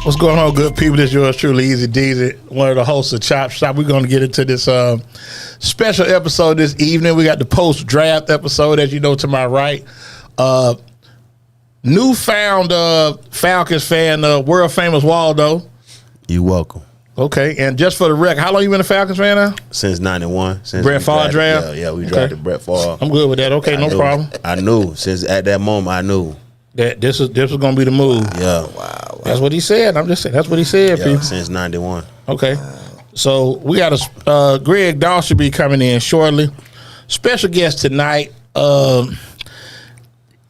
What's going on, good people? This is yours truly, EZDZ, one of the hosts of Chop Shop. We're going to get into this special episode this evening. We got the post-draft episode, as you know, to my right. Newfound Falcons fan, world famous Waldo. You welcome. Okay, and just for the record, how long you been a Falcons fan now? Since '91. Since Brett Favre draft? Yeah, we drafted Brett Favre. I'm good with that. Okay, no problem. I knew. Since at that moment, I knew. That this was going to be the move. Yeah. Wow. That's what he said. I'm just saying. That's what he said, people. Since '91. Okay. So we got a Greg Daw should be coming in shortly. Special guest tonight.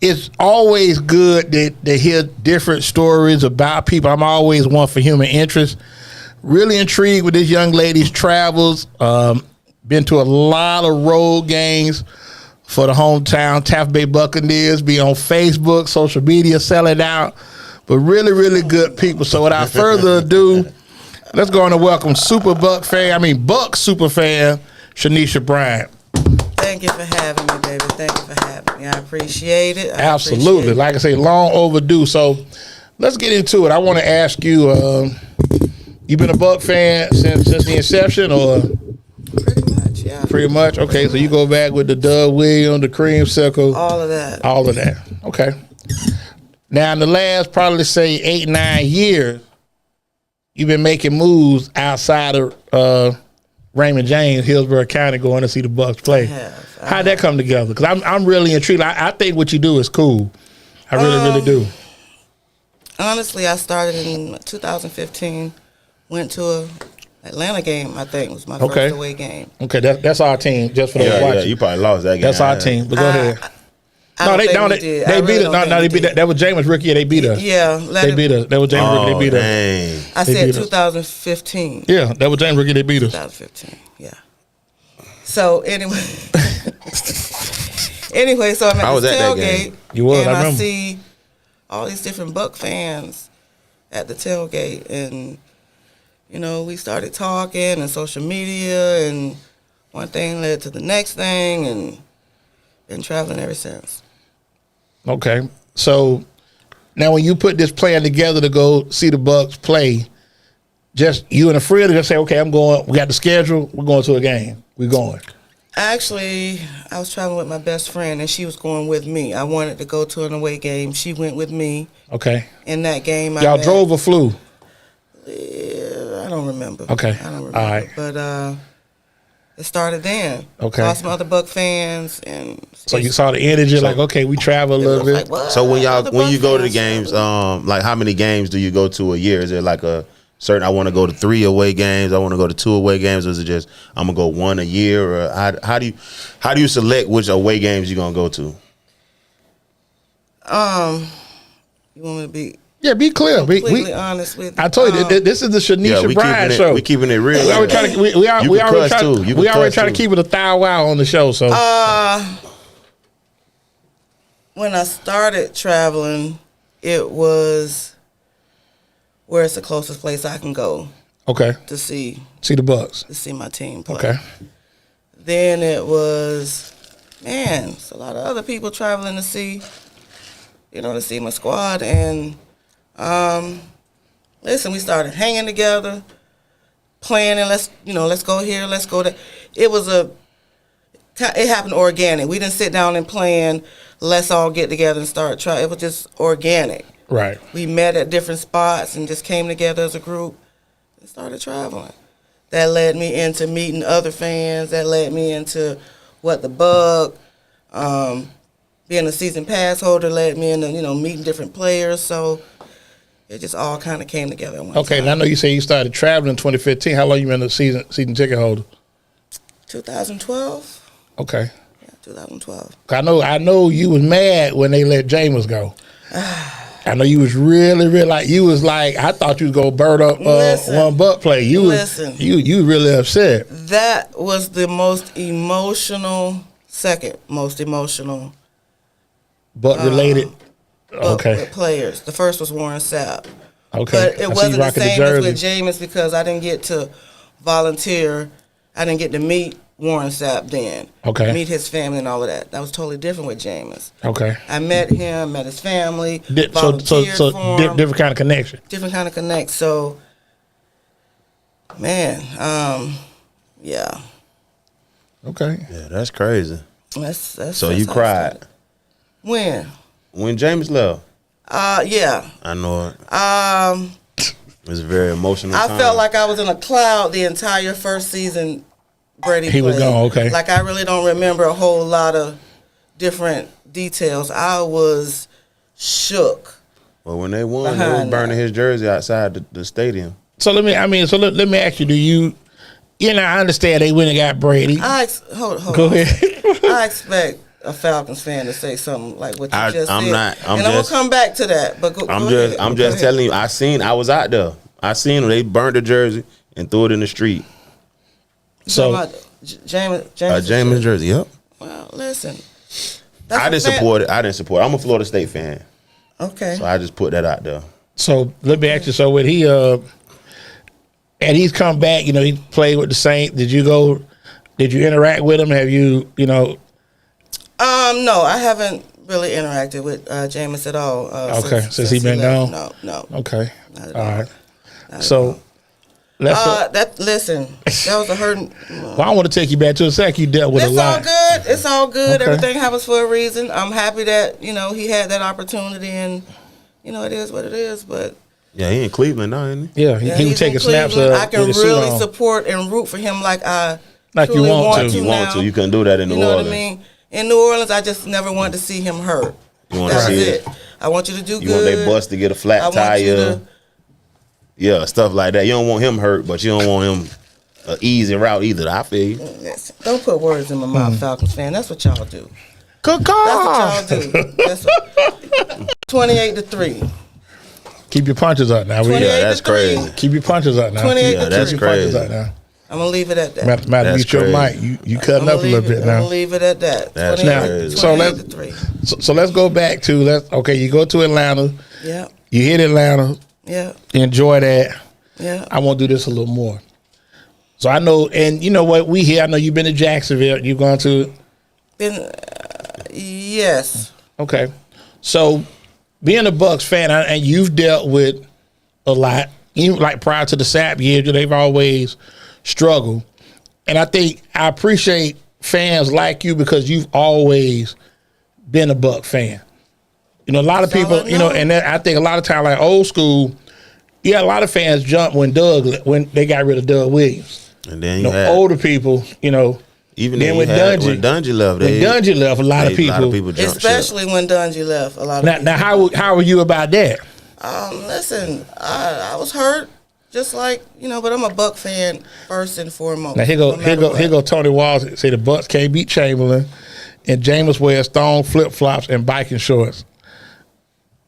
It's always good to hear different stories about people. I'm always one for human interest. Really intrigued with this young lady's travels. Been to a lot of road games for the hometown Tampa Bay Buccaneers. Be on Facebook, social media, sell it out. But really, really good people. So without further ado, let's go on and welcome Bucs super fan, Shawnesia Bryant. Thank you for having me, baby. Thank you for having me. I appreciate it. Absolutely. Like I say, long overdue. So let's get into it. I want to ask you, you been a Buc fan since the inception, or? Pretty much, yeah. Pretty much? Okay, so you go back with the Doug Williams, the creamsicle. All of that. All of that. Okay. Now, in the last, probably say 8-9 years, you've been making moves outside of Raymond James, Hillsborough County, going to see the Bucs play. How'd that come together? Because I'm really intrigued. I think what you do is cool. I really do. Honestly, I started in 2015. Went to a Atlanta game, I think, was my first away game. Okay, that's our team, just for those watching. Yeah, you probably lost that game. That's our team, but go ahead. They beat us. They beat us. That was Jameis rookie. They beat us. Yeah, they beat us. That was Jameis rookie. They beat us. I said 2015. Yeah, that was Jameis rookie. They beat us. 2015. Yeah. So anyway, so I'm at this tailgate. You was. And I remember. I see all these different Buc fans at the tailgate, and we started talking and social media, and one thing led to the next thing, and been traveling ever since. Okay. So now when you put this plan together to go see the Bucs play, just you and a friend just say, okay, I'm going, we got the schedule, we're going to a game. We're going. Actually, I was traveling with my best friend, and she was going with me. I wanted to go to an away game. She went with me. Okay. In that game, y'all drove or flew? I don't remember. Okay. I don't remember. All right. But it started then. Okay. Saw some other Buc fans, and so you saw the energy, like, okay, we travel a little bit. Like, so when you go to the games, like how many games do you go to a year? Is it like a certain? I want to go to 3 away games. I want to go to 2 away games. Or is it just I'm gonna go 1 a year? Or how do you select which away games you're gonna go to? You want me to be? Yeah, be clear. Completely honest with you. I told you, this is the Shawnesia Bryant show. We keeping it real. We already try to keep it a thou wow on the show. So when I started traveling, it was where it's the closest place I can go. Okay. To see the Bucs. To see my team play. Okay. Then it was, it's a lot of other people traveling to see my squad. And listen, we started hanging together, planning. Let's go here, let's go there. It happened organic. We didn't sit down and plan. Let's all get together and start trying. It was just organic. Right. We met at different spots and just came together as a group and started traveling. That led me into meeting other fans. That led me into what the Buc. Being a season pass holder led me into, meeting different players. So it just all kind of came together at one time. And I know you say you started traveling in 2015. How long you been a season ticket holder? 2012. Okay. Yeah, 2012. I know you was mad when they let Jameis go. I know you was really like, I thought you was gonna burn up one Buc play. You was really upset. That was the second most emotional. Buc related. With players. The first was Warren Sapp. Okay. But it wasn't the same as with Jameis because I didn't get to volunteer. I didn't get to meet Warren Sapp then. Okay. Meet his family and all of that. That was totally different with Jameis. Okay. I met him, met his family, So volunteered for him. different kind of connection. Different kind of connect. So, man, yeah. Okay. Yeah, that's crazy. That's So you cried when James left? Yeah. I know it. It was a very emotional I time. felt like I was in a cloud the entire first season Brady He was played. gone, okay. Like, I really don't remember a whole lot of different details. I was shook. Well, when they won, they Behind were burning his jersey outside the stadium. So let me ask you, do you know, I understand they went and got Brady. Hold Go on. ahead. I expect a Falcons fan to say something like what you just I'm said. not. I'm I'm just. gonna come back to that. But I'm just telling you. I was out there. I seen them. They burned the jersey and threw it in the street. So James Jersey. Yep. Well, listen. I didn't support it. I'm a Florida State fan, Okay. so I just put that out there. So let me ask you. So when he's come back, you know, he played with the Saints. Did you interact with him? Have you know? No, I haven't really interacted with Jameis at all. Okay, since he been left. gone? No. Okay. Not at All all. right. So let's. That was a hurting. Well, I want to take you back to a sec. You dealt with a It's lot. all good. It's all good. Okay. Everything happens for a reason. I'm happy that he had that opportunity, and it is what it is. But Yeah, he in Cleveland now, isn't he? Yeah, he he's was taking in snaps. Cleveland. I can with his suit really on. support and root for him like you truly want to. Like you want now. to. You couldn't do that in New You know Orleans. what I mean? In New Orleans, I just never wanted to see him hurt. You want to That was see it. I want you to do You good. want their bus to get a I flat want you tire. to. Yeah, stuff like that. You don't want him hurt, but you don't want him an easy route either. I feel you. Listen, don't put words in my mouth, Falcons fan. That's what y'all do. Good That's what y'all do. That's 28-3. Keep your punches up now. 28 Yeah, that's 3. crazy. Keep your punches up now. 28 Yeah, that's Keep your punches crazy. up now. I'm gonna leave it at that. Matter That's mute your mic. crazy. You cutting up a little bit I'm now. gonna leave it at that. That's 28 crazy. So let's 3. so let's go back to you go to Atlanta. Yeah, You hit Atlanta. yeah, Enjoy that. yeah. I want to do this a little more. So I know, and you know what we hear. I know you've been to Jacksonville. You've gone to. Yes. Okay, so being a Bucs fan, and you've dealt with a lot, even like prior to the Sapp years, they've always struggled. And I think I appreciate fans like you because you've always been a Buck fan. You know, a lot of That's all people, I know. and I think a lot of times, like old school, a lot of fans jumped when they got rid of Doug Williams. And then You you know, had older people, even then then with you had, Dungy- when Dungy left, when Dungy left, a lot of people. jumped Especially when Dungy left. A lot of people. Now, how were you about that? Listen, I was hurt, just like but I'm a Buck fan first and foremost. Now here go Tony Walls say the Bucks can't beat Chamberlain, and Jameis wears thong flip flops and biking shorts.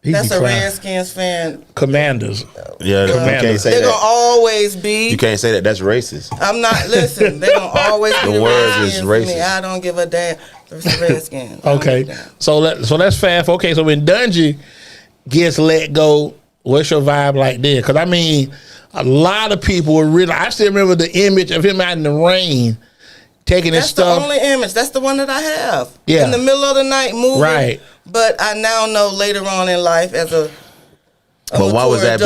He That's be a crying. Redskins fan. Commanders. Yeah, you can't say They're gonna that. always be. You can't say that. That's racist. I'm not. Listen, they're gonna always be The the words Redskins is for me. racist. I don't give a damn. It's the Redskins. I don't Okay, give a damn. so let's fast. Okay, so when Dungy gets let go, what's your vibe like there? Because I mean, a lot of people were really. I still remember the image of him out in the rain taking his That's the stuff. only image. That's the one that I have. Yeah. In the middle of the night moving. Right. But I now know later on in life as a But why was mature that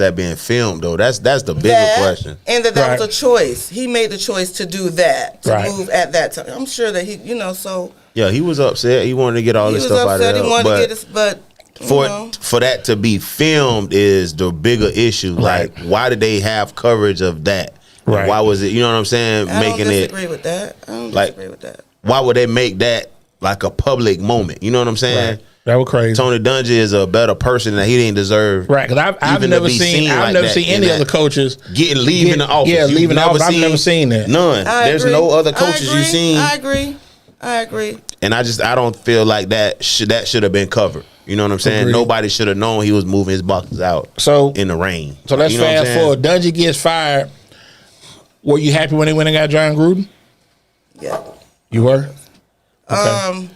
adult, being filmed though? That's the bigger that, question. And that Right. was a choice. He made the choice to do that, to Right. move at that time. I'm sure that he, so Yeah, he was upset. He wanted to get all he this was stuff upset. out He of wanted there. to get But his, but for that to be filmed is the bigger issue. Right. Like, why did they have coverage of that? Right. Why was it? You know what I'm saying? I don't Making it. disagree with that. I don't like- disagree with that. Why would they make that like a public moment? You know what I'm saying? Right. That was crazy. Tony Dungy is a better person that he didn't deserve. Right, because I've even to never be seen like that in any that- other coaches leaving the office. Yeah, You've leaving the office. I've never seen that. None. I There's agree. no other I coaches agree. you've seen. I agree. And I don't feel like that should have been covered. You know what I'm saying? Agreed. Nobody should have known he was moving his boxes out So in the rain. So let's You know what I'm fast saying? forward. Dungy gets fired. Were you happy when they went and got John Gruden? Yeah. You were? Okay.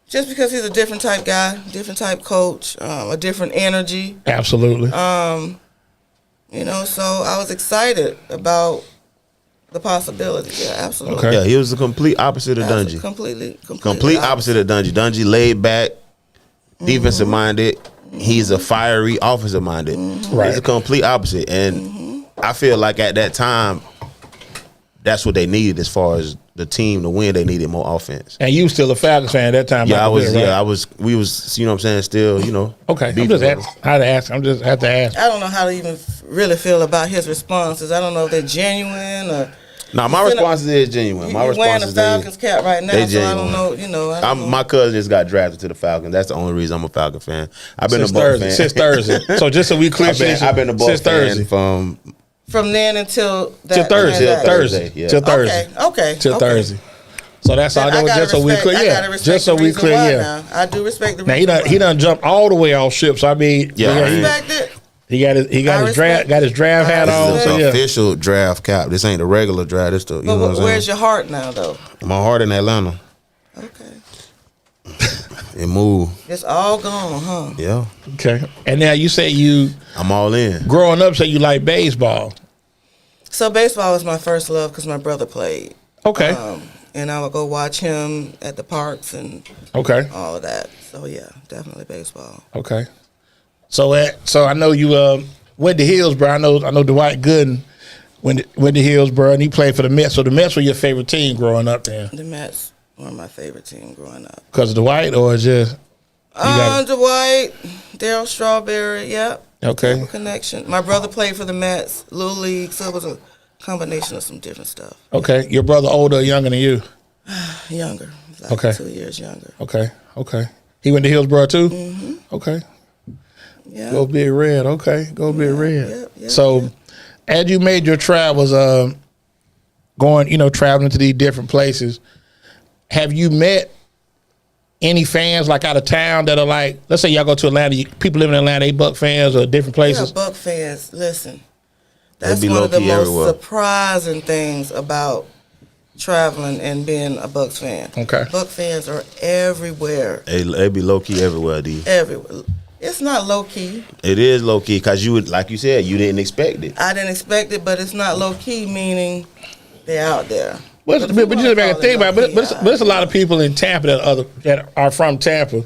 Just because he's a different type guy, different type coach, a different energy. Absolutely. So I was excited about, the possibility. Yeah, absolutely. Okay. Yeah, he was the complete opposite of Dungy. Completely Opposite of Dungy. Dungy laid back, defensive minded. He's a fiery, offensive minded. Right. He's a complete opposite, and I feel like at that time, that's what they needed as far as the team to win. They needed more offense. And you was still a Falcons fan at that time. Yeah, I was. Right? Yeah, I was. We was. You know what I'm saying? Still, you know. Okay, I'm beefing just with asking. How to ask. I'm just have to ask. I don't know how to even really feel about his responses. I don't know if they're genuine or. Nah, my response is genuine. My You're wearing response a is Falcons cap right now, they so I genuine. don't know. You know, I don't know. My cousin just got drafted to the Falcons. That's the only reason I'm a Falcon fan. I've been Since a Bucs Thursday. fan Since Thursday. So just so we clear, I've been a Bucs since fan Thursday. From then until that Till Thursday. transaction. Thursday. Yeah. Till Thursday. Okay. Till Thursday. So that's all. I gotta Just so we respect- clear. I Yeah. gotta respect Just so the we reason clear. why Yeah. Now. I do respect the Now reason he why. done jumped all the way off ship. So I mean, Yeah, I I mean, respect it. he got his I respect draft hat it. on. This is So the yeah. official draft cap. This ain't the regular draft. This the, you know But what I'm saying? where's your heart now, though? My heart in Atlanta. Okay. It moved. It's all gone, huh? Yeah. Okay. And now you say you I'm all in. growing up, say you like baseball. So baseball was my first love because my brother played. Okay. And I would go watch him at the parks and Okay. all of that. So yeah, definitely baseball. Okay. So I know you went to Hillsborough. I know Dwight Gooden went to Hillsborough and he played for the Mets. So the Mets were your favorite team growing up then? The Mets were my favorite team growing up. Because of Dwight or just Dwight, Darryl Strawberry, yep. Okay. Have a connection. My brother played for the Mets, Little League, so it was a combination of some different stuff. Okay. Your brother older or younger than you? Younger. Like Okay. 2 years younger. Okay. He went to Hillsborough too? Mm-hmm. Okay. Yeah. Go Big Red. Okay. Go Big Red. yeah, So yeah. as you made your travels, traveling to these different places, have you met any fans like out of town that are like, let's say y'all go to Atlanta, people live in Atlanta, they Buck fans or different places? Yeah, Buck fans, listen. That's be one of the low-key most everywhere. surprising things about traveling and being a Bucks fan. Okay. Buck fans are everywhere. They be low key everywhere, D. Everywhere. It's not low key. It is low key because you would, like you said, you didn't expect it. I didn't expect it, but it's not low key, meaning they're out there. But you just make a think about it. But Yeah. there's a lot of people in Tampa that are from Tampa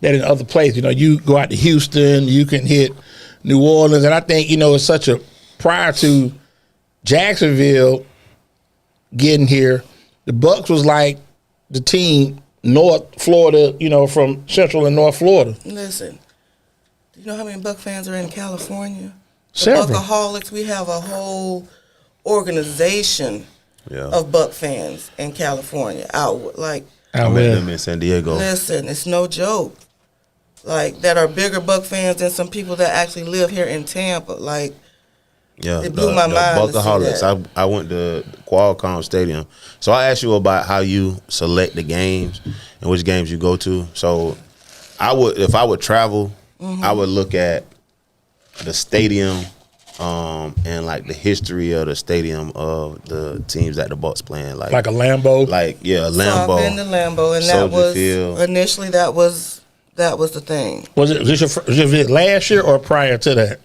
that in other places. You know, you go out to Houston, you can hit New Orleans, and I think it's such a prior to Jacksonville getting here, the Bucks was like the team North Florida, from Central and North Florida. Listen, do you know how many Buck fans are in California? The Several. Buckaholics, we have a whole organization Yeah. of Buck fans in California. Out like, I Out met there. them in San Diego. listen, it's no joke. Like, that are bigger Buck fans than some people that actually live here in Tampa. Like, Yeah, It blew my mind to see Buckaholics. that. I went to Qualcomm Stadium. So I asked you about how you select the games and which games you go to. So if I would travel, I would look at the stadium and like the history of the stadium of the teams that the Bucs playing. Like Like a Lambo. yeah, so I've been to Lambeau. Lambeau, and that Soldier was Field. initially that was the thing. Was it last year or prior to that?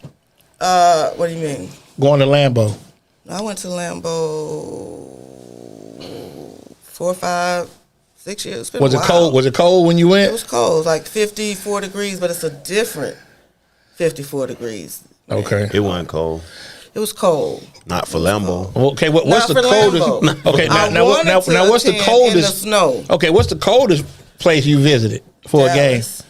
What do you mean? Going to Lambo. I went to Lambeau 4, 5, 6 years. It's been Was a it while. cold? Was it cold when you It went? was cold. It was like 54 degrees, but it's a different 54 degrees. Okay. It wasn't cold. It was cold. Not for Lambeau. Okay. What's Not the for coldest? Lambeau. Okay. I Now wanted to what's the attend coldest? in the snow? Okay. What's the coldest place you visited for a game? Dallas.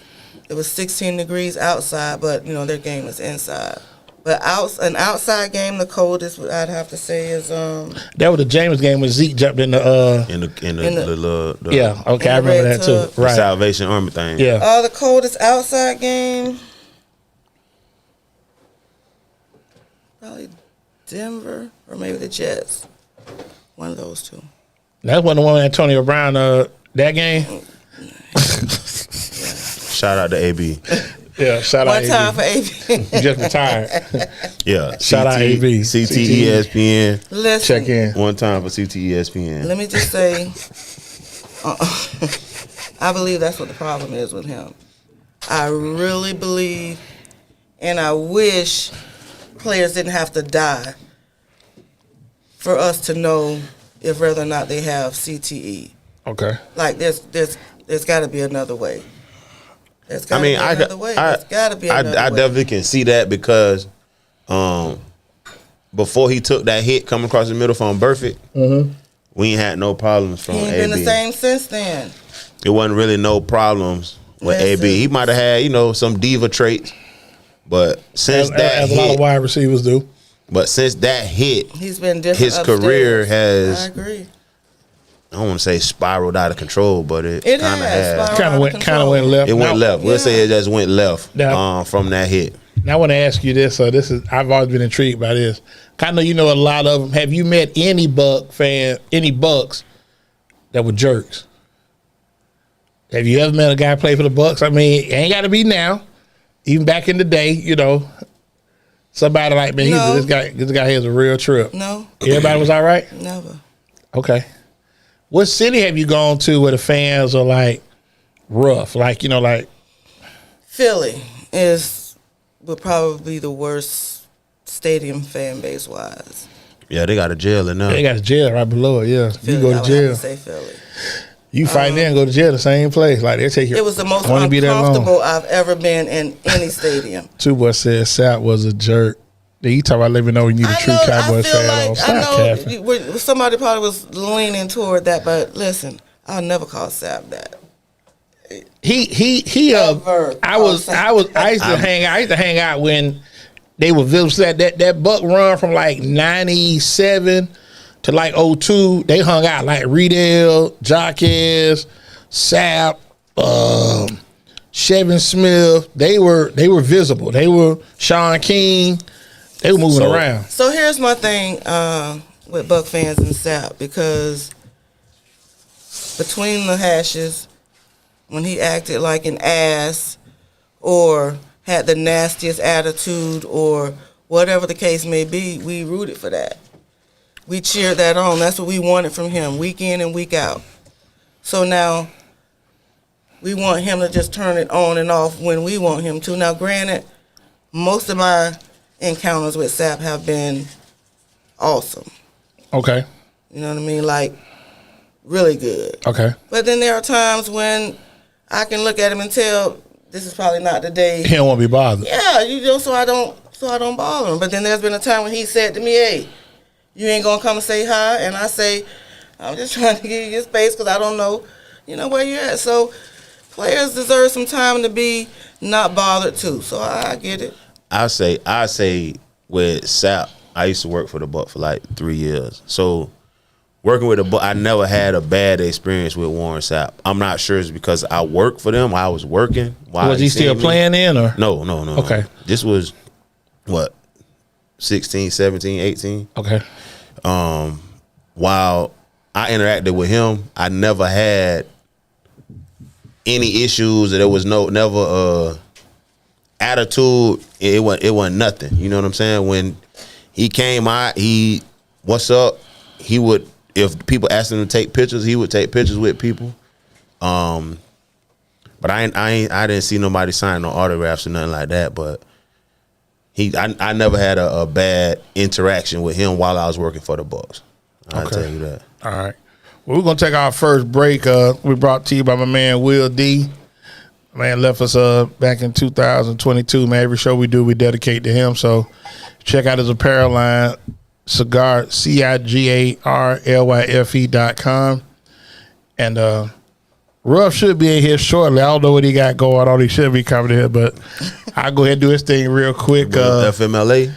It was 16 degrees outside, but their game is inside. But an outside game, the coldest I'd have to say is That was the James game when Zeke jumped in the. Yeah. Okay. I in the remember red that too. tub. Right. Salvation Army thing. Yeah. the coldest outside game. Probably Denver or maybe the Jets. One of those two. That wasn't the one with Antonio Brown. That game. Shout out to AB. Yeah. Shout out. One time AB. for AB. You just retired. Yeah. Shout out AB. CT ESPN. Listen, Check in. One time for CT ESPN. let me just say, I believe that's what the problem is with him. I really believe, and I wish players didn't have to die for us to know if whether or not they have CTE. Okay. Like there's got to be another way. There's got to be another way. There's got to be another way. I definitely can see that because before he took that hit coming across the middle from Burfict, we ain't had no problems from He ain't AB. been the same since then. It wasn't really no problems with AB. He might have had, some diva traits, but since as a lot of wide receivers do. But since that hit, he's been different. His career has. I agree. I don't want to say spiraled out of control, but it kind of has. Kind of went left. It went left. We'll say it just went left from that hit. Now I want to ask you this. I've always been intrigued by this. I know you know a lot of them. Have you met any Bucs that were jerks? Have you ever met a guy play for the Bucs? I mean, it ain't got to be now. Even back in the day, somebody like, man, this guy has a real trip. No. Everybody was all right? Never. Okay. What city have you gone to where the fans are like rough? Like, Philly would probably be the worst stadium fan base wise. Yeah, they got a jail in there. They got a jail right below it, yeah. Philly, you go to jail. I would say Philly. You fight there and go to jail the same place. Like, they take you. It was the most uncomfortable I've ever been in any stadium. Two Boy said Sap was a jerk. Then you talk about let me know when you the true Cowboy fan on. I know somebody probably was leaning toward that, but listen, I'll never call Sap that. I used to hang out when they were visiting that Buck run from like 97 to like 02. They hung out like Riedel, Jaquez, Sap, Chevin Smith. They were visible. They were Sean King. They were moving around. So here's my thing with Buck fans and Sap, because between the hashes, when he acted like an ass or had the nastiest attitude or whatever the case may be, we rooted for that. We cheered that on. That's what we wanted from him, week in and week out. So now we want him to just turn it on and off when we want him to. Now, granted, most of my encounters with Sap have been awesome. Okay. You know what I mean? Like, really good. Okay. But then there are times when I can look at him and tell this is probably not the day. He don't want to be bothered. Yeah, so I don't bother him. But then there's been a time when he said to me, "Hey, you ain't gonna come and say hi," and I say, "I'm just trying to give you your space because I don't know, where you're at." So players deserve some time to be not bothered too. So I get it. I say with Sap, I used to work for the Bucs for like 3 years. So working with the Bucs, I never had a bad experience with Warren Sapp. I'm not sure it's because I worked for them. I was working. Was he still playing in or? No. Okay. This was, 16, 17, 18? Okay. While I interacted with him, I never had any issues. There was never attitude. It wasn't nothing. You know what I'm saying? When he came out, what's up? He would, if people asked him to take pictures, he would take pictures with people. But I didn't see nobody sign no autographs or nothing like that. But I never had a bad interaction with him while I was working for the Bucs. I'll tell you that. All right. Well, we're gonna take our first break. We brought to you by my man Will D. Man left us back in 2022. Man, every show we do, we dedicate to him. So check out his apparel line, cigar, CIGARLYFE.com. And Ruff should be in here shortly. I don't know what he got going on. He should be coming here, but I'll go ahead and do his thing real quick. FMLA?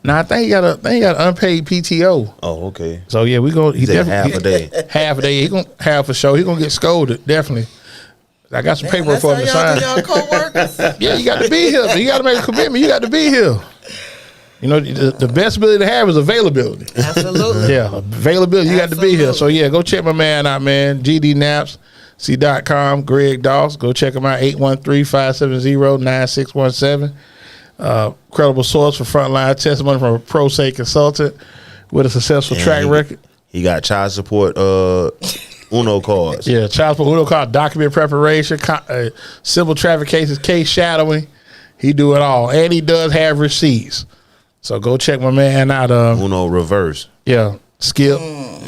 Nah, I think he got unpaid PTO. Oh, okay. So yeah, he definitely half a day. Half a day. He gonna half a show. He gonna get scolded, definitely. I got some paperwork for him to sign. Y'all co-workers. Yeah, you got to be here. You got to make a commitment. You got to be here. The best ability to have is availability. Absolutely. Yeah, availability. You got to be here. So yeah, go check my man out, man. GDNapsC.com. Greg Doss. Go check him out. 813-570-9617. Credible source for frontline testimony from a pro say consultant with a successful track record. He got child support Uno cards. Yeah, child support Uno card, document preparation, civil traffic cases, case shadowing. He do it all, and he does have receipts. So go check my man out. Uno reverse. Yeah, skip,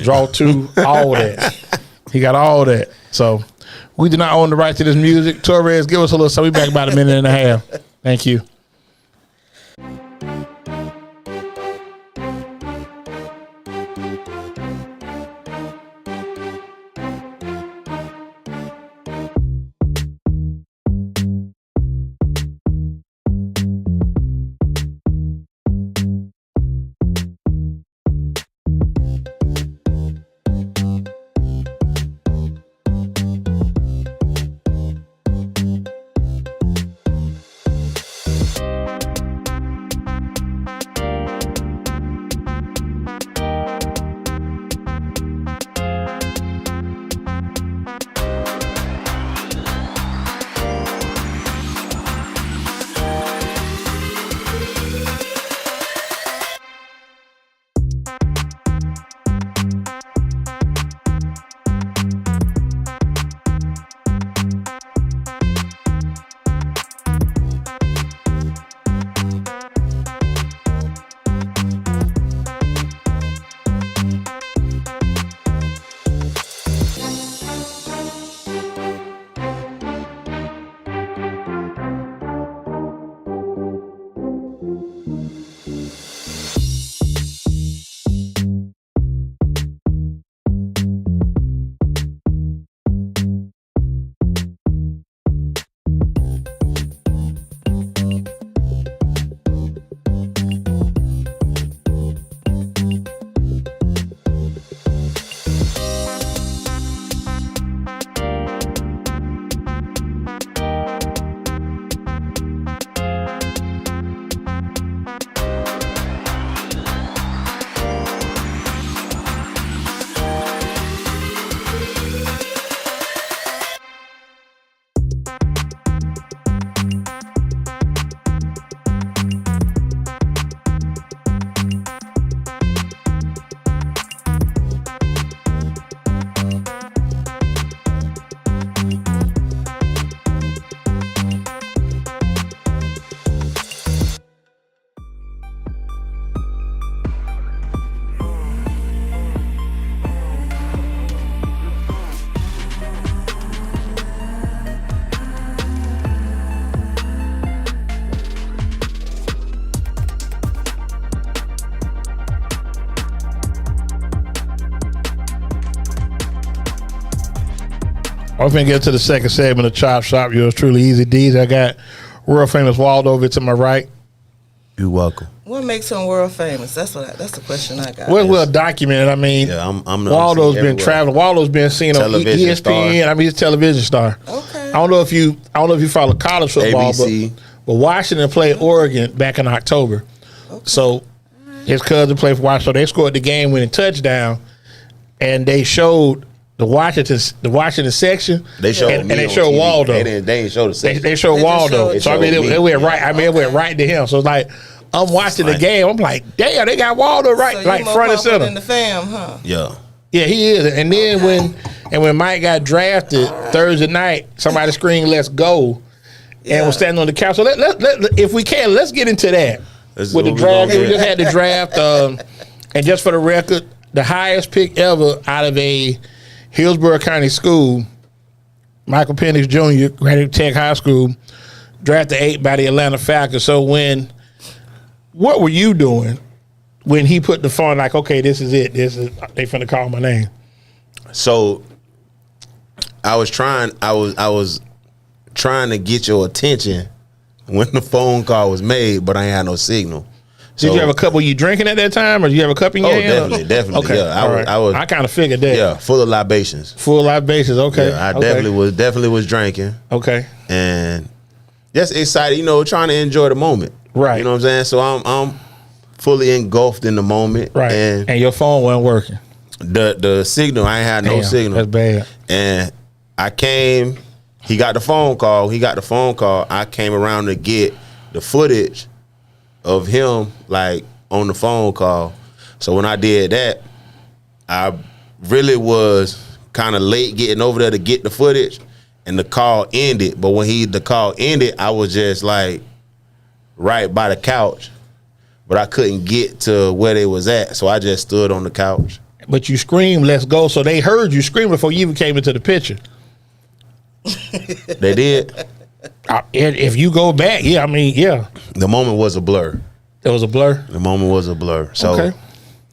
draw two, all that. He got all that. So we do not own the right to this music. Torres, give us a little something. We back about a minute and a half. Thank you. I'm finna get to the second segment of Chop Shop. Yours truly, EZDZ. I got world famous Waldo over to my right. You're welcome. What makes him world famous? That's the question I got. Well documented. I mean, Yeah, I'm Waldo's been traveling. Waldo's been seen on Television ESPN. star. I mean, he's a television star. Okay. I don't know if you follow college football, ABC. but Washington played Oregon back in October. Okay. So his cousin played for Washington. So they scored the game-winning touchdown, and they showed the Washington section. They showed and me they on showed TV. Waldo. They didn't show the section. They showed They just Waldo. showed- So I mean, showed they me. went right. I mean, it went right to him. So it's like I'm watching the game. I'm like, damn, they got Waldo right, So you like more front and popular center. than the fam, huh? Yeah. Yeah, he is. And then when Mike got drafted Thursday night, somebody screamed, "Let's go!" Yeah. and was standing on the couch. So let if we can, let's get into that Let's with the go. We draft. gonna We get just had the draft, and just for the record, the highest pick ever out of a Hillsborough County school, Michael Penix Jr., Granite Tech High School, drafted 8 by the Atlanta Falcons. So what were you doing when he put the phone like, okay, this is it. They finna call my name. So I was trying to get your attention when the phone call was made, but I ain't had no signal. Did you have a cup? Were you drinking at that time, or did you have a cup in your hand? Definitely. Okay, Yeah, all right. I was. I kind of figured that. Yeah, full of libations. Full life basis. Okay. Yeah, I okay. definitely was drinking, Okay. and just excited, trying to enjoy the moment. Right. You know what I'm saying? So I'm fully engulfed in the moment. Right. And your phone wasn't working. The signal, I ain't had no Damn, signal. That's bad. And I came. He got the phone call. I came around to get the footage of him like on the phone call. So when I did that, I really was kind of late getting over there to get the footage, and the call ended. But when the call ended, I was just like right by the couch but I couldn't get to where they was at, so I just stood on the couch. But you screamed, "Let's go!" So they heard you scream before you even came into the picture. They did. If you go back, yeah, I mean, yeah, The moment was a blur. it was a blur. The moment was a blur. So Okay.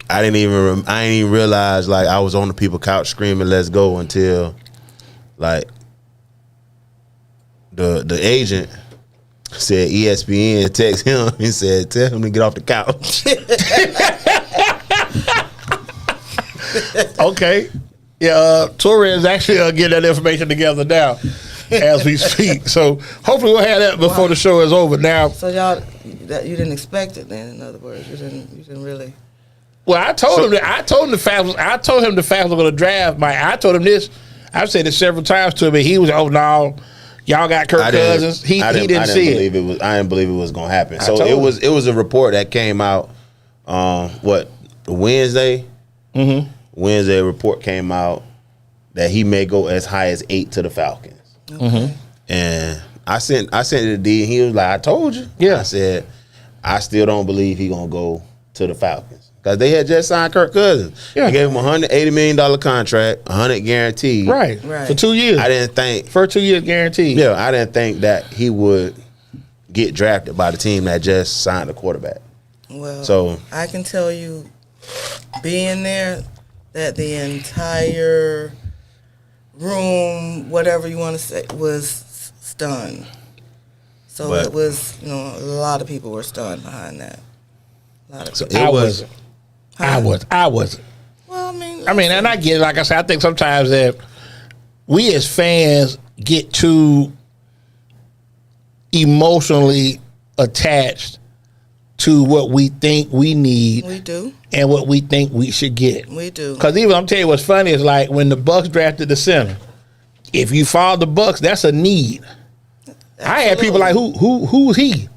I didn't even realize like I was on the people couch screaming "Let's go" until like the agent said ESPN text him and said, "Tell him to get off the couch." Okay. Yeah, Torres actually getting that information together now as we speak. So hopefully we'll have that before the show is over. Now, So y'all, that you didn't expect it then. In other words, you didn't really. well, I told him that. I told him the Falcons were going to draft Mike. I told him this. I've said this several times to him, but he was, "Oh no, y'all got Kirk Cousins." He didn't see it. I didn't believe it was gonna happen. I So told it was a report that came out. Wednesday? Mm-hmm. Wednesday report came out that he may go as high as 8 to the Falcons. Okay. And I sent it to D, and he was like, "I told you." Yeah. I said, "I still don't believe he gonna go to the Falcons because they had just signed Kirk Cousins. Yeah. They gave him $180 million contract, 100 guaranteed. Right. Right. For 2 years. I didn't think. For 2 years guaranteed. Yeah, I didn't think that he would get drafted by the team that just signed a quarterback. Well, So I can tell you, being there, that the entire room, whatever you want to say, was stunned. So But- it was, a lot of people were stunned behind that. A lot of So people. it I was. wasn't. I wasn't. Well, I mean, and I get it. Like I said, I think sometimes that we as fans get too emotionally attached to what we think we need we do. and what we think we should get. We do. Because even I'm telling you what's funny is like when the Bucs drafted the center. If you follow the Bucs, that's a need. I had people like who's he?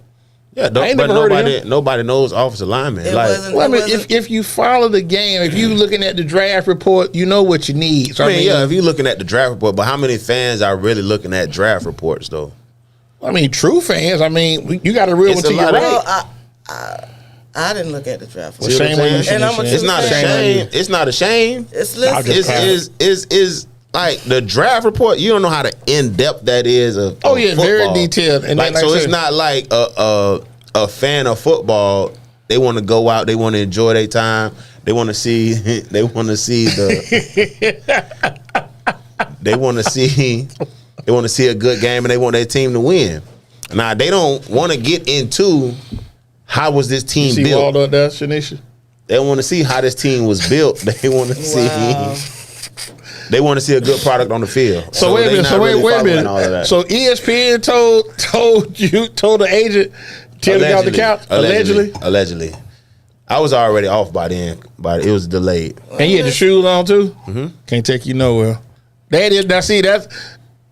Yeah, I ain't but never heard of him. nobody knows offensive linemen. It Like, wasn't- Well, I mean, wasn't- if you follow the game, if you looking at the draft report, you know what you need. So I mean, yeah, if you're looking at the draft report, but how many fans are really looking at draft reports though? I mean, true fans. I mean, you got to real It's one to a your lot of- right. Well, I didn't look at the draft. Well, See what shame I'm on you, saying? And I'm a Shanice. It's not a Shame on shame. It's not a shame. It's I'll listed. just Is like the draft report. You don't know how in depth that is. Of Oh, yeah, very football. detailed. And like then, so, like I it's said- not like a fan of football. They want to go out. They want to enjoy their time. They want to see. They want to see the. They want to see. They want to see a good game, and they want their team to win. Now they don't want to get into how was this team See built. Waldo does, Shanicia? They want to see how this team was built. They want to see. Wow. They want to see a good product on the field. So wait a they minute. not So really wait a following all of minute. that. So ESPN told the agent to get off the couch Allegedly. I was already off by then, but it was delayed. and you had the shoes on too. Mm-hmm. Can't take you nowhere. That is now. See that's.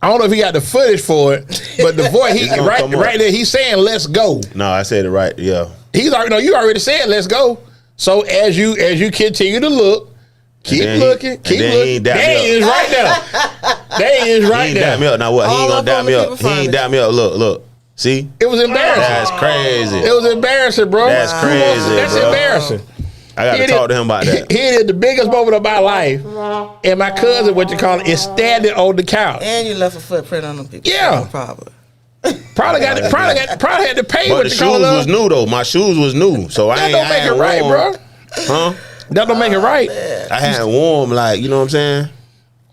I don't know if he got the footage for it, but the voice It's gonna come up. right there. He's saying "Let's go." No, I said it right. Yeah. He's already no. You already said "Let's go." So as you continue to look, keep then looking, keep then he looking. ain't dap me There up. he is right there. There he is He right ain't dap me there. up. Now what? He ain't All gonna up dap on me the up. people He ain't find dap me up. Look. See? It was embarrassing. That's crazy. It was embarrassing, bro. That's crazy, That's bro. embarrassing. I got to talk to him about that. He did the biggest moment of my life, and my cousin, what you call it, is standing on the couch. And you left a footprint on them people. Yeah. Probably. Probably had to pay But what the you shoes call it. was new though. My shoes was new, so I That ain't. don't make I it ain't right, worn- bro. Huh? That don't make it right. I hadn't worn them, like, you know what I'm saying?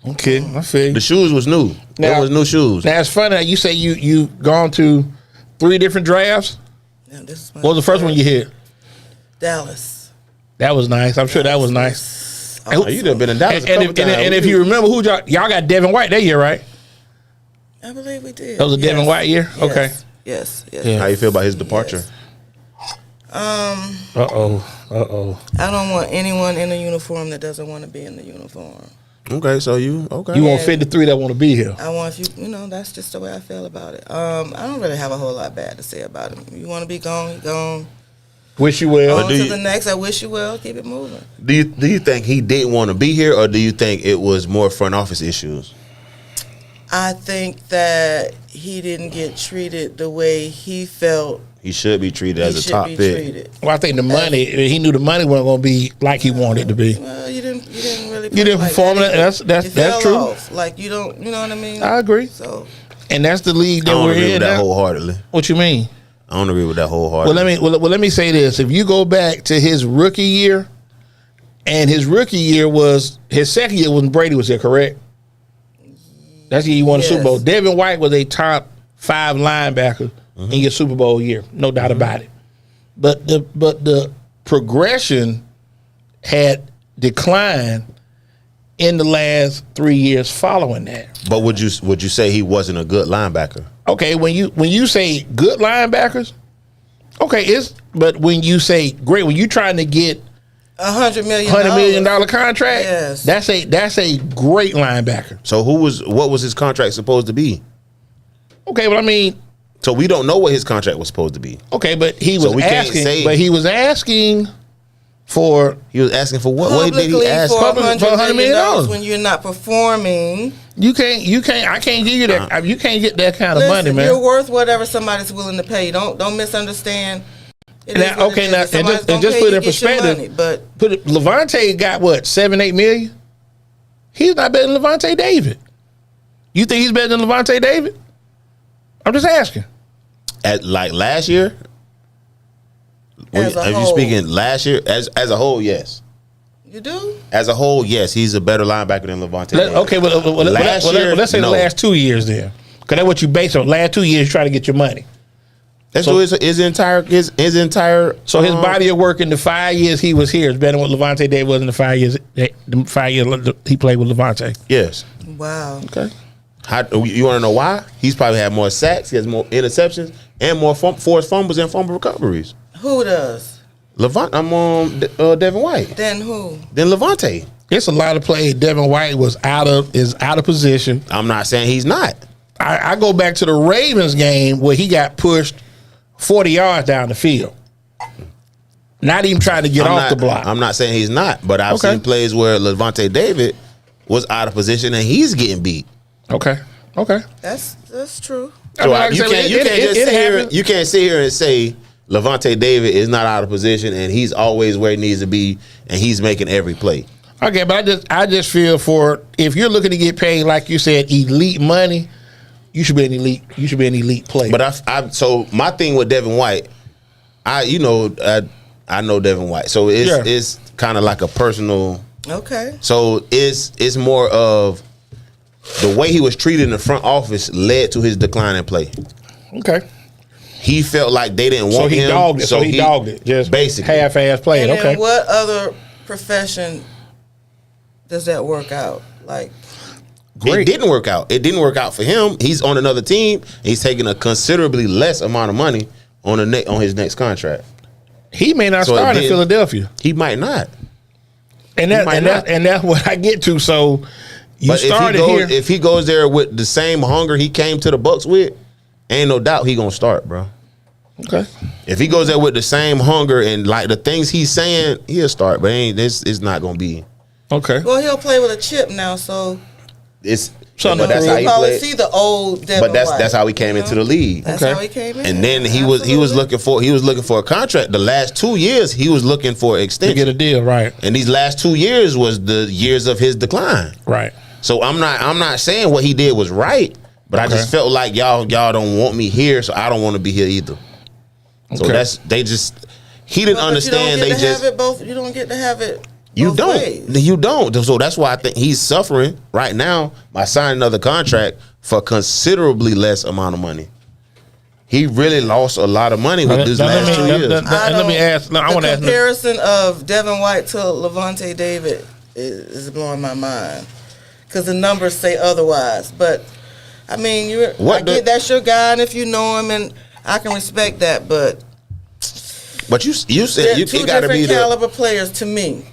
Okay, I feel you. The shoes was new. Now- It was new shoes. Now it's funny that you say you gone to 3 different drafts. Now, this is my What was the first one you hit? Dallas. That was nice. I'm sure that was nice. Oh, you done been in Dallas And if you remember who y'all got Devin White that year, right? I believe we did. That was a Devin White year? Yes. Okay. Yes. Yeah. How you feel about his departure? Uh-oh. I don't want anyone in a uniform that doesn't want to be in the uniform. Okay, so you okay? You want 53 that want to be here. I want that's just the way I feel about it. I don't really have a whole lot bad to say about him. You want to be gone, you gone. Wish you well. On do to you- the next. I wish you well. Keep it moving. Do you think he didn't want to be here, or do you think it was more front office issues? I think that he didn't get treated the way he felt He should be treated as a top pick. treated. Well, I think the money. He knew the money wasn't going to be like he wanted it to be. Well, you didn't really. You didn't perform it. That's true. Off. Like you don't. You know what I mean? I agree. So, and that's the league that I don't we're agree in with that now. wholeheartedly. What you mean? I don't agree with that wholeheartedly. Let me say this. If you go back to his rookie year, and his rookie year was his second year when Brady was here, correct? That's the year he won the Super Bowl. Devin White was a top 5 linebacker in your Super Bowl year, no doubt about it. But the progression had declined in the last 3 years following that. But would you say he wasn't a good linebacker? Okay, when you say good linebackers, okay, but when you say great, when you're trying to get $100 million contract, yes, that's a great linebacker. So what was his contract supposed to be? Okay, but I mean, so we don't know what his contract was supposed to be. Okay, but he was asking. He was asking for. He was asking for what? What did he ask? For $100 million when you're not performing. You can't. I can't give you that. You can't get that kind of money, man. You're worth whatever somebody's willing to pay. Don't misunderstand. Now, and just put it in perspective. Money, but Levante got what, 7-8 million? He's not better than Levante David. You think he's better than Levante David? I'm just asking. At like last year? Are you speaking last year? As a whole, yes. You do? As a whole, yes. He's a better linebacker than Levante David. Okay, let's say the last 2 years then. Because that's what you base on. Last 2 years, try to get your money. That's his entire. So his body of work in the 5 years he was here is better than what Levante David was in the 5 years. The 5 years he played with Levante. Yes. Wow. Okay. You want to know why? He's probably had more sacks. He has more interceptions and more forced fumbles and fumble recoveries. Who does? Devin White. Then who? Then Levante. It's a lot of plays. Devin White is out of position. I'm not saying he's not. I go back to the Ravens game where he got pushed 40 yards down the field. Not even trying to get off the block. I'm not saying he's not, but I've seen plays where Levante David was out of position and he's getting beat. Okay. That's true. So you can't sit here and say Levante David is not out of position and he's always where he needs to be and he's making every play. Okay, but I just feel for if you're looking to get paid like you said elite money, you should be an elite player. But so my thing with Devin White, I know Devin White, so it's kind of like a personal. Okay. So it's more of the way he was treated in the front office led to his decline in play. Okay. He felt like they didn't want him. So he dogged it. Just basically half-ass playing. And okay. What other profession does that work out? Like. Great. It didn't work out. It didn't work out for him. He's on another team. He's taking a considerably less amount of money on his next contract. He may not start in Philadelphia. He might not. And that's what I get to. So if he goes there with the same hunger he came to the Bucs with, ain't no doubt he gonna start, bro. Okay. If he goes there with the same hunger and like the things he's saying, he'll start. But it's not gonna be. Okay. Well, he'll play with a chip now, so. That's how he probably see the old Devin White. That's how he came into the league. That's how he came in. And then he was looking for a contract. The last 2 years he was looking for an extension to get a deal, right? And these last 2 years was the years of his decline, right? So I'm not saying what he did was right, but I just felt like y'all don't want me here, so I don't want to be here either. So he didn't understand. You don't get to have it. You don't. So that's why I think he's suffering right now by signing another contract for considerably less amount of money. He really lost a lot of money with these last 2 years. Let me ask. I want to ask. The comparison of Devin White to Levante David is blowing my mind because the numbers say otherwise. But I mean, that's your guy, and if you know him, and I can respect that. But you said you got to be different caliber players to me.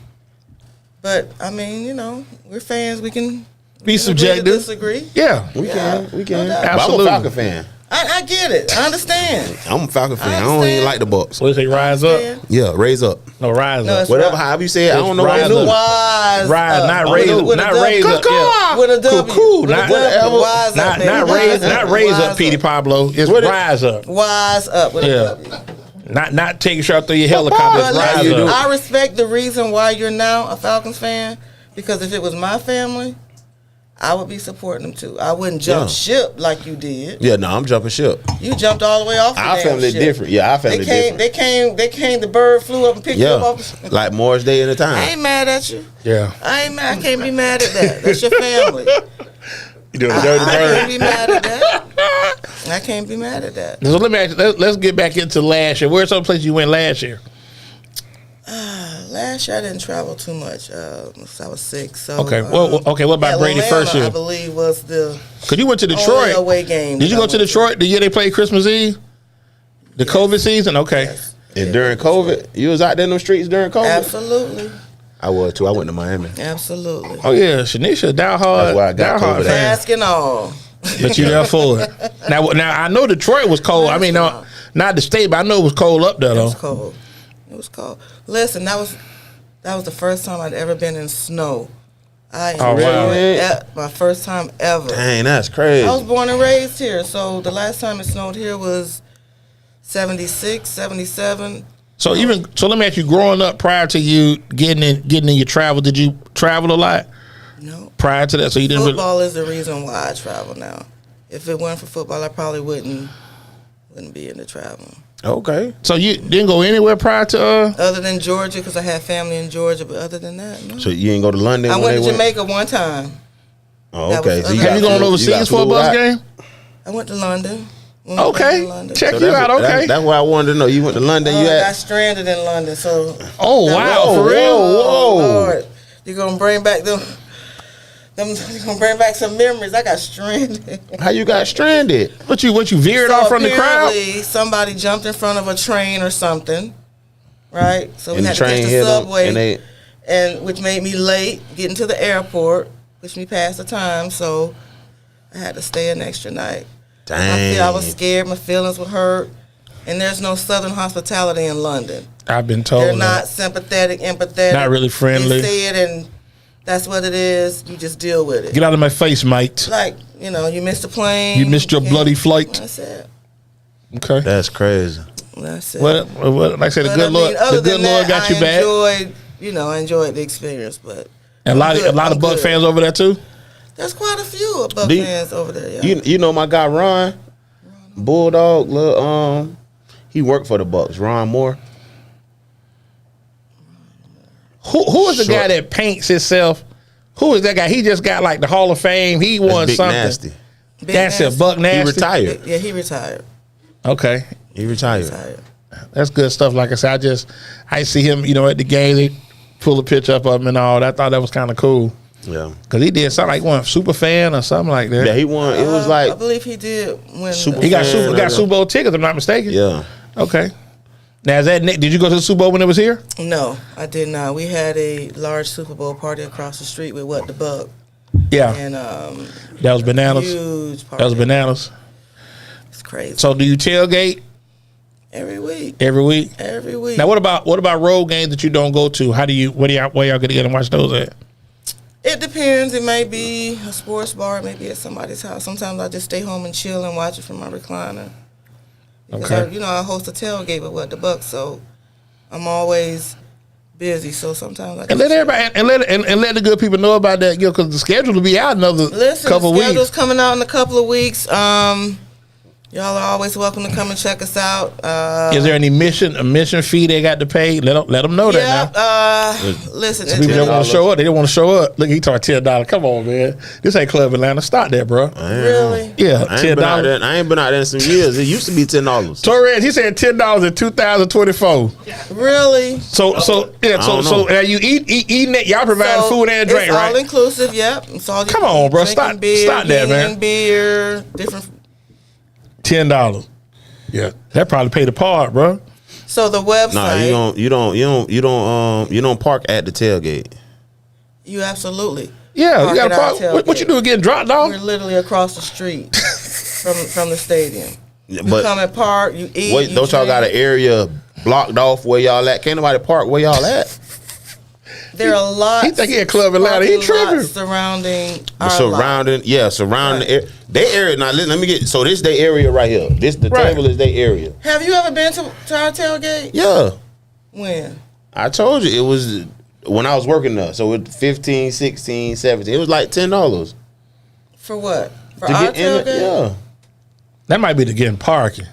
But I mean, we're fans. We can be subjective. Disagree. Yeah, we can. Absolutely. I'm a Falcon fan. I get it. I understand. I'm a Falcon fan. I don't even like the Bucs. What do you say? Rise up? Yeah, raise up. No, rise No, up. it's Whatever, however you say it, I don't know what rise I do. up. Wise Rise, up. not raise up. With a Not W. raise up. Yeah. With a W. Cool. With a Not W. whatever. Wise up, Not baby. raise. Not raise Wise up, Petey Pablo. It's What it- rise up. Wise up with Yeah. a W. Not take a shot through your helicopter. But It's rise listen, up. I respect the reason why you're now a Falcons fan, because if it was my family, I would be supporting them too. I wouldn't jump ship like you did. Yeah, no, I'm jumping ship. You jumped all the way off the Our damn family ship. different. Yeah, our family different. They came. The bird flew up and picked you Yeah, up off. like Morris Day in the I time. ain't mad at you. Yeah. I ain't mad. I can't be mad at that. That's your family. You doing a I dirty can't bird. be mad at that. I can't be mad at that. So let me ask you, let's get back into last year. Where's some place you went last year? Last year I didn't travel too much. I was sick. So Okay. What about Brady Atlanta, first year? I believe was the Because you went to only Detroit. away game. Did you that go I to went Detroit the year they played Christmas Eve? The COVID season? Okay. Yes. And during COVID, you was out there in them streets during COVID? Absolutely. I was too. I went to Miami. Absolutely. Oh yeah, Shawnesia, down hard. That's why I got down hard COVID. fan. Mask and all. But you there for it. Now I know Detroit was cold. I mean, no, not the state, but I know it was cold up there It though. was cold. It was cold. Listen, that was the first time I'd ever been in snow. I Oh, wow. enjoyed my first time ever. Dang, that's crazy. I was born and raised here, so the last time it snowed here was 76, 77. So let me ask you, growing up prior to you getting in your travel, did you travel a lot No. prior to that? So you didn't really, Football is the reason why I travel now. If it weren't for football, I probably wouldn't be into traveling. Okay. so you didn't go anywhere prior to Other than Georgia, because I had family in Georgia, but other than that, no. So you ain't go to London I when went they to Jamaica one time. Oh, That okay. was So you other- got have you gone flew- overseas got for a flew Bucs out. game? I went to London. Okay. Check you that's- out, okay. That's why I wanted to know. You went to London. I You got had stranded in London, so. Oh wow, Whoa, for real? whoa. Lord, you're gonna bring back them. You're gonna bring back some memories. I got stranded. how you got stranded? What you veered off from the crowd? apparently somebody jumped in front of a train or something, right? So we And the had to catch train the hit 'em, subway, and they and which made me late getting to the airport, pushed me past the time. So I had to stay an extra night. I was dang. scared. My feelings were hurt. And there's no Southern hospitality in London. I've been told They're that. not sympathetic, empathetic. Not really friendly. You say it, and that's what it is. You just deal with it. Get out of my face, mate. Like, you missed the plane. You missed your can't- bloody flight. That's it. Okay. That's crazy. That's it. Well, like I said, the But, good Lord, other the good than Lord that, got you I back. enjoyed the experience, but And a lot of I'm Buck good. fans over there too. There's quite a few of Buck Do you- fans over there. Yeah. You know my guy Ron, Bulldog. He worked for the Bucs. Ron Moore. Who is the Sure. guy that paints himself? Who is that guy? He just got like the Hall of Fame. He won Big something. Nasty. Big That's Nasty. it. Buck Nasty. He retired. Yeah, he retired. Okay, He retired. Retired. that's good stuff. Like I said, I see him. At the game, they pull a picture up of him and all. I thought that was kind of cool Yeah. because he did something like one super fan or something like that. Yeah, he won. It was I like believe he did when Super He got fan, Super Bowl tickets. If I'm not mistaken. yeah. Okay. Now is that Nick? Did you go to the Super Bowl when it was here? No, I did not. We had a large Super Bowl party across the street with the Buck, Yeah, and that was bananas. huge party. That was bananas. It's crazy. So do you tailgate Every week. every week? Every week. Now what about road games that you don't go to? Where y'all gonna get and watch those at? It depends. It may be a sports bar. It may be at somebody's house. Sometimes I just stay home and chill and watch it from my recliner. Because Okay. I host a tailgate with the Bucks, so I'm always busy. So sometimes I just And let everybody and let the good people know about that, because the schedule will be out another couple the schedule's weeks. coming out in a couple of weeks. Y'all are always welcome to come and check us out. Is there any admission fee they got to pay? Let them know that now. Listen, People don't want to show up. They don't want to show up. Look, he talking $10. Come on, man. This ain't Club Atlanta. Stop that, bro. really? Yeah, I ain't $10. been out there in some years. It used to be $10. Torres, he said $10 in 2024. Really? So don't know. you eating it. Y'all providing So, food and drink, it's right? all inclusive. Yep. It's all you Come can on, eat. bro. Drinking Stop beer, that, man. eating beer, different. $10. Yeah, that probably paid the part, bro. So the website. Nah, you don't park at the tailgate. You absolutely. Yeah, Park you got to at our park. What you tailgate. doing? Getting dropped off? We're literally across the street. from the stadium. You But come and park, you eat. wait, don't y'all got an area blocked off where y'all at? Can't nobody park where y'all at? There are lots. He think he at Club Atlanta. He tripping. Surrounding our lot. Surrounding the their area. Now let me get. So this their area right here. The table is their area. Have you ever been to our tailgate? Yeah. When? I told you it was when I was working there. So it 15, 16, 17. It was like $10 For what? For to our get in. tailgate? Yeah. That might be to getting parking.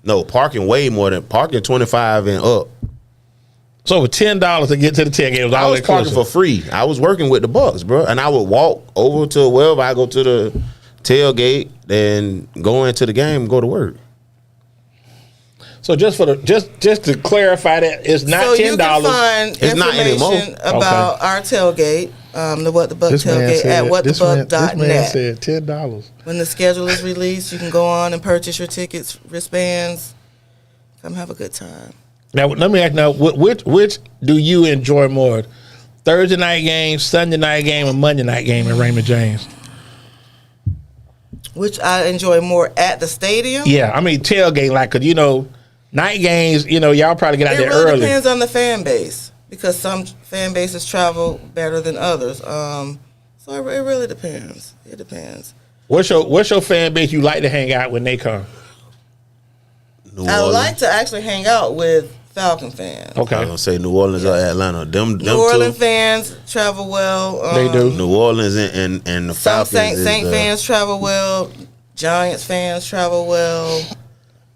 No, parking way more than parking 25 and up. So with $10 to get to the tailgate, it was I all was parking inclusive. for free. I was working with the Bucs, bro, and I would walk over to wherever I go to the tailgate and go into the game and go to work. So just to clarify that, it's not So $10. you can find It's not anymore. information about our tailgate, the What the Buck tailgate at This man whatthebuck.net. said $10. When the schedule is released, you can go on and purchase your tickets, wristbands. Come have a good time. Now let me ask now, which do you enjoy more? Thursday night game, Sunday night game, or Monday night game at Raymond James? Which I enjoy more at the stadium. Yeah, I mean tailgate, like, cause night games, y'all probably get out It there really early. depends on the fan base because some fan bases travel better than others. So it really depends. It depends. What's your fan base you like to hang out when they come? I like to actually hang out with Falcon fans. I was Okay, gonna say New Orleans or Atlanta. Them New Orleans two. fans travel well. they do. New Orleans and the Some Falcons. Saint fans travel well. Giants fans travel well.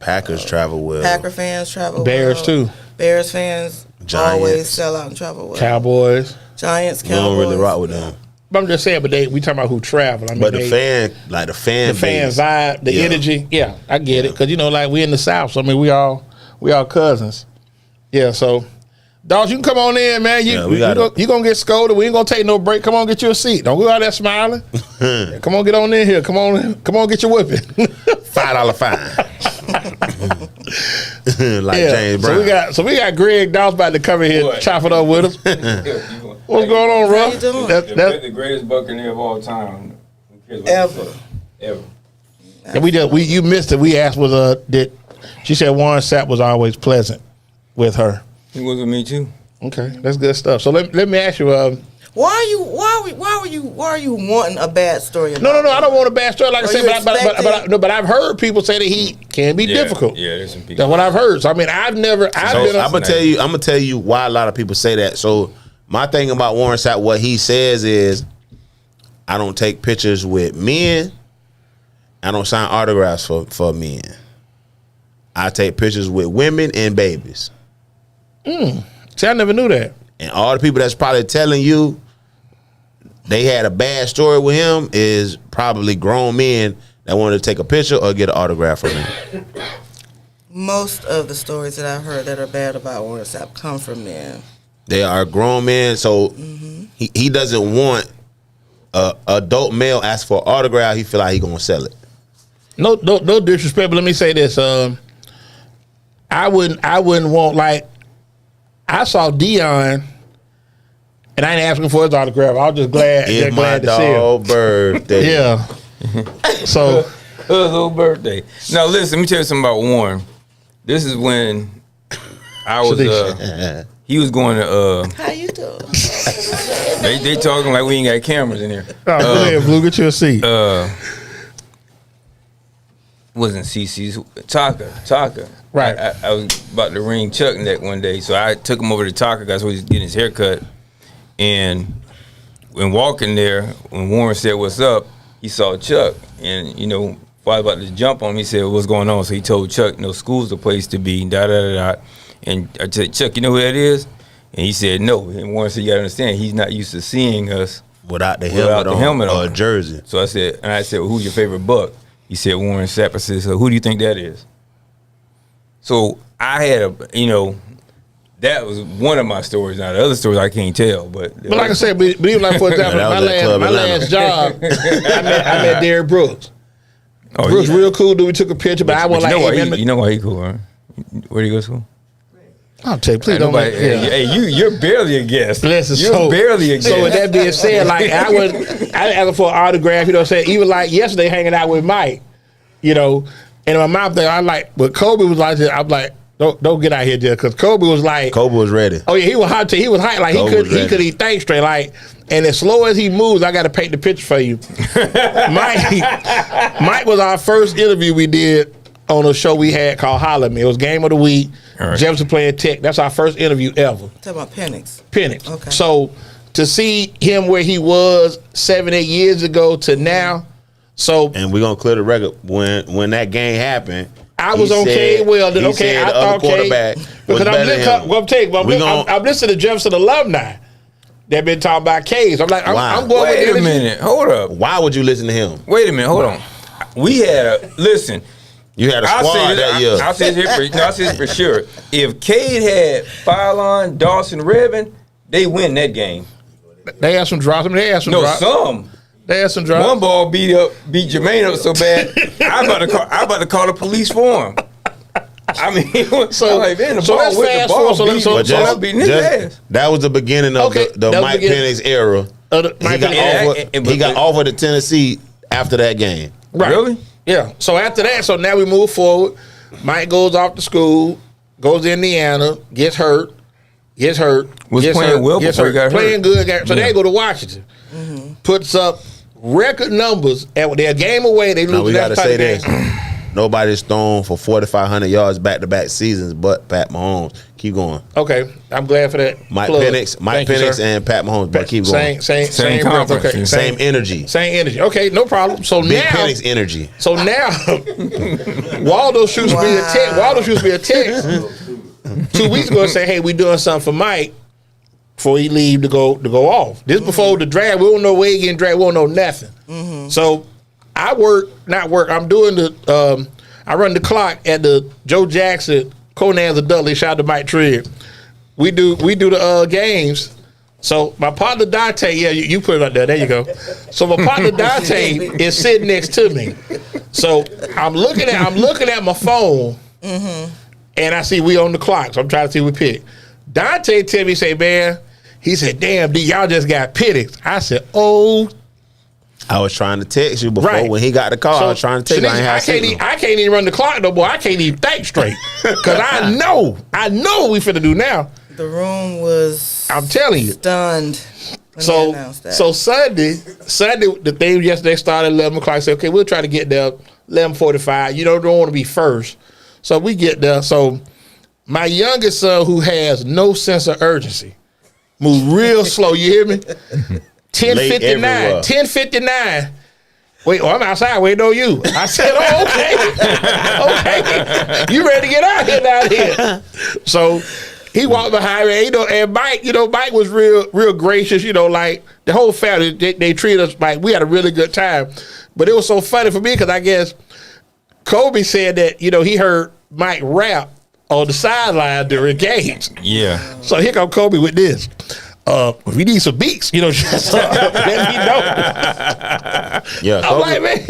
Packers travel well. Packer fans travel Bears well. too. Bears fans Giants. always sell out and travel well. Cowboys. Giants, We Cowboys. don't really rock with them. But I'm just saying, we talking about who travel. I mean, But the fan fan base. vibe, the Yeah. energy. Yeah, I get it. Cause like we in the South, so I mean we all cousins. Yeah, so dogs, you can come on in, man. You gonna get scolded. We ain't gonna take no break. Come on, get you a seat. Don't go out there smiling. Yeah, come on, get on in here. Come on, get your whipping. $5 fine. Like James Brown. So we got Greg Dawes about to come in here, chop it up with us. What's going on, Ruff? How you doing? That's the greatest Buccaneer of all time. Who cares what Ever. you say? Ever. and you missed it. We asked she said Warren Sapp was always pleasant with her. He was with me too. Okay, that's good stuff. So let me ask you. Why are you wanting a bad story? No, I don't want a bad story. Like I Are said, you but I've heard people say that he can be difficult. Yeah, there's some people. That's what I've heard. So I mean, I've So been. I'm gonna tell you why a lot of people say that. So my thing about Warren Sapp, what he says is, I don't take pictures with men. I don't sign autographs for men. I take pictures with women and babies. See, I never knew that. And all the people that's probably telling you they had a bad story with him is probably grown men that wanted to take a picture or get an autograph from him. Most of the stories that I've heard that are bad about Warren Sapp come from men. They are grown men, so he doesn't want a adult male ask for an autograph. He feel like he gonna sell it. No disrespect, but let me say this. I wouldn't want, like, I saw Dion and I ain't asking for his autograph. I was just glad It's my to see him. dog birthday. Yeah. So His little birthday. Now listen, let me tell you something about Warren. This is when I was he was going to How you doing? they talking like we ain't got cameras in here. go ahead, Blue, get you a seat. Wasn't CC's Taka. Right. I was about to ring Chuck neck one day, so I took him over to Taka. That's where he's getting his hair cut. And when walking there, when Warren said what's up, he saw Chuck. And, while I was about to jump on him, he said, what's going on? So he told Chuck, school's the place to be, da-da-da-da. And I said, Chuck, you know who that is? And he said, no. And Warren said, you got to understand, he's not used to seeing us without the helmet on or a jersey. So I said, well, who's your favorite Buck? He said, Warren Sapp. I said, so who do you think that is? So I had that was one of my stories. Now the other stories I can't tell, but like I said, but even like, for example, That was my last job, I met Derrick Brooks. Oh, Brooks real cool dude. We took a picture, but I But wasn't like, you know why he cool, right? Where do you go to school? I'll tell you, please don't. Hey, you're barely a guest. Listen, You're barely a guest. So with that being said, like I asked for an autograph. You know what I'm saying? Even like yesterday, hanging out with Mike. you know. And in my mouth, I like, but Kobe was like, I'm like, don't get out here, just because Kobe was like, Kobe was ready. oh yeah, he was hot. He was hot. Like he could eat things straight. Like, and as slow as he moves, I got to paint the picture for you. Mike was our first interview we did on a show we had called Holler Me. It was Game of the Week. Right. Jefferson playing Tech. That's our first interview ever. Talk about Penix. Penix. Okay. So to see him where he was 7-8 years ago to now. So and we're gonna clear the record when that game happened. I was on Cade Weldon. Okay, I thought quarterback because I'm listening to Jefferson alumni that been talking about Cade. So I'm like, I'm going. Wait a minute, hold up. Why would you listen to him? Wait a minute, hold on. We had listen. You had a squad that year. I'll say this for sure. If Cade had Phylon, Dawson, Revin, they win that game. They had some drops. I mean, they had some drops. Some. They had some drops. One ball beat Jermaine up so bad. I'm about to call the police for him. I mean, so I'm like, man, the ball with the ball beating his ass. That was the beginning of the Mike Penix era. He got offered to Tennessee after that game. Right. Really? Yeah. So after that, so now we move forward. Mike goes off to school, goes to Indiana, gets hurt. Was playing well before he got hurt. Playing good. So they go to Washington. Mm-hmm. Puts up record numbers at their game away. They lose. Now we got to say this. Nobody's thrown for 4,500 yards back-to-back seasons but Pat Mahomes. Keep going. Okay. I'm glad for that. Mike Penix and Pat Mahomes. But keep going. Same conference. Okay. Same energy. Same energy. Okay, no problem. So Big now Penix energy. So now Waldo shoots me a text. Waldo shoots me a text 2 weeks ago and say, hey, we doing something for Mike before he leave to go off. This before the draft. We don't know where he getting drafted. We don't know nothing. Mm-hmm. So I I'm doing I run the clock at the Joe Jackson, Conan's of Dudley. Shout out to Mike Trigg. We do the games. So my partner Dante, yeah, you put it up there. There you go. So my partner Dante is sitting next to me. So I'm looking at my phone, mm-hmm. and I see we on the clock. So I'm trying to see what we pick. Dante tell me, say, man, he said, damn, D, y'all just got Penix. I said, oh. I was trying to text you before when he got the call. I was trying to text you. I can't even run the clock no more. I can't even think straight because I know what we finna do now. The room was, I'm telling you, stunned. So Sunday, the thing yesterday started at 11 o'clock. I said, okay, we'll try to get there 11:45. You don't want to be first, so we get there. So my youngest son, who has no sense of urgency, moves real slow. You hear me? 10:59. 10:59. Wait, I'm outside waiting on you. I said, oh, okay. You ready to get out here down here. So he walked behind me, and Mike, Mike was real gracious, like the whole family, they treated us like we had a really good time. But it was so funny for me because I guess Kobe said that, he heard Mike rap on the sideline during games. Yeah. So here come Kobe with this. If we need some beats, just let me know. Yeah, I'm like, man.